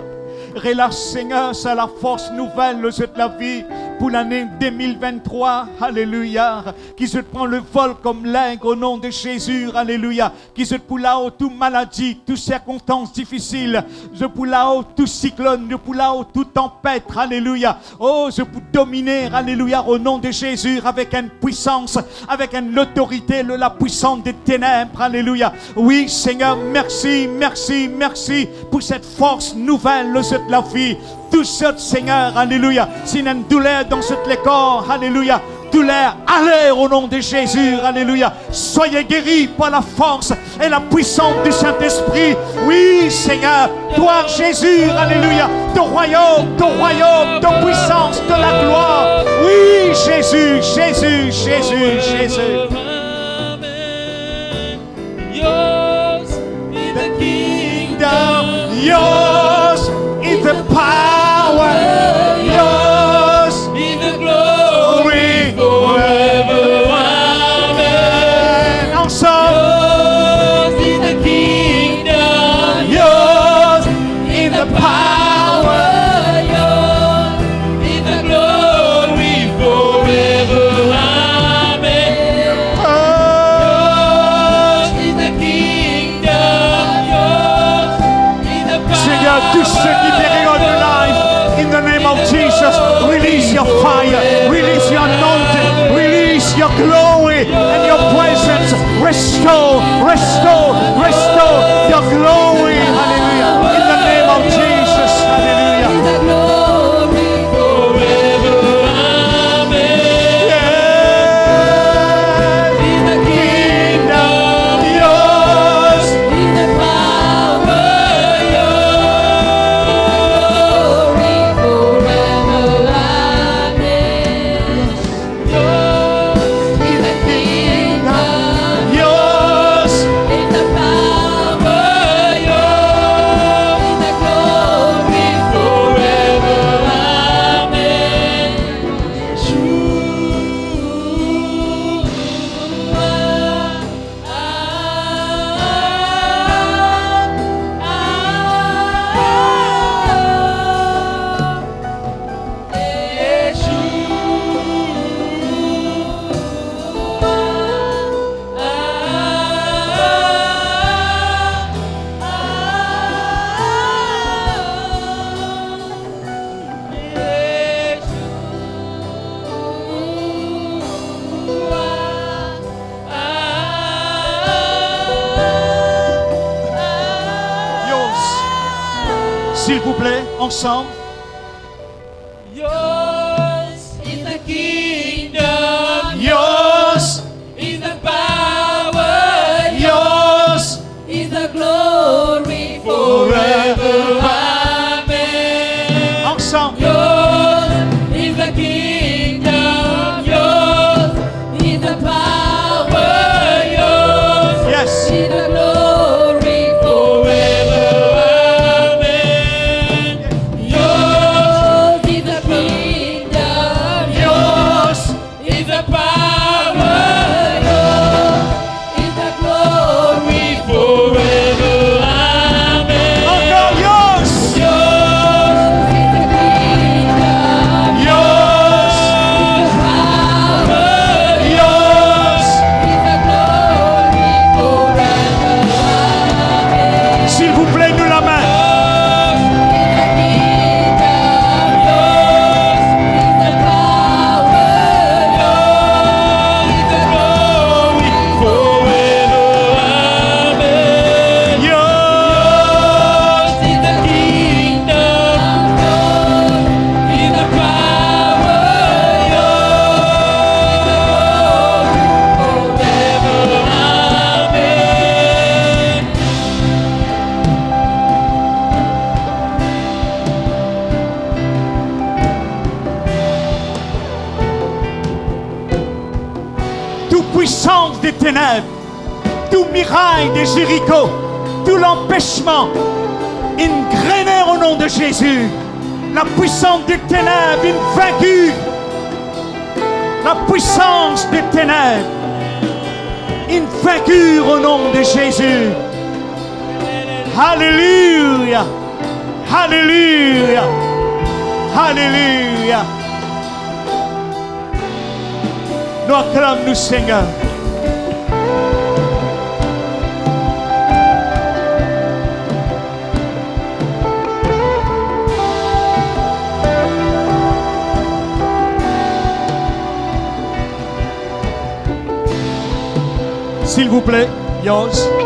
Relâche, Seigneur, c'est la force nouvelle de la vie pour l'année 2023, alléluia. Qui se prend le vol comme l'aigle au nom de Jésus, alléluia. Qui se pour là-haut toute maladie, toute circonstance difficile. Je pour là-haut tout cyclone, je pour là-haut toute tempête, alléluia. Oh, je pour dominer, alléluia, au nom de Jésus, avec une puissance, avec une autorité, la puissance des ténèbres, alléluia. Oui, Seigneur, merci, merci, merci pour cette force nouvelle de la vie. Tout ce Seigneur, alléluia. S'il y a une douleur dans ce corps, alléluia. Douleur, allez au nom de Jésus, alléluia. Soyez guéris par la force et la puissance du Saint-Esprit. Oui, Seigneur, toi, Jésus, alléluia. Ton royaume, ta puissance, de la gloire. Oui, Jésus, Jésus, Jésus, Jésus. Yours is the kingdom, yours is the power, yours is the glory forever. Amen. Ensemble. Yours is the kingdom, yours is the power, yours is the glory forever. Amen. Yours is the kingdom, yours is the power. Seigneur, tous ceux qui in the name of Jesus, release your fire, release your anointing, release your glory and your presence. Restore, restore, restore your glory. Hallelujah. In the name of Jesus. Hallelujah. S'il vous plaît, ensemble. Yours is the kingdom, Yours is the power, yours is the glory forever. Amen. Ensemble. Yours is the kingdom, yours is the power, yours Yes. is the glory forever. Amen. Yours is the kingdom. des ténèbres, tout miraille de Jéricho, tout l'empêchement, ingréné au nom de Jésus. La puissance des ténèbres, invaincue. La puissance des ténèbres, invaincue au nom de Jésus. Alléluia. Alléluia. Alléluia. Nous acclamons, Seigneur. S'il vous plaît, Yos.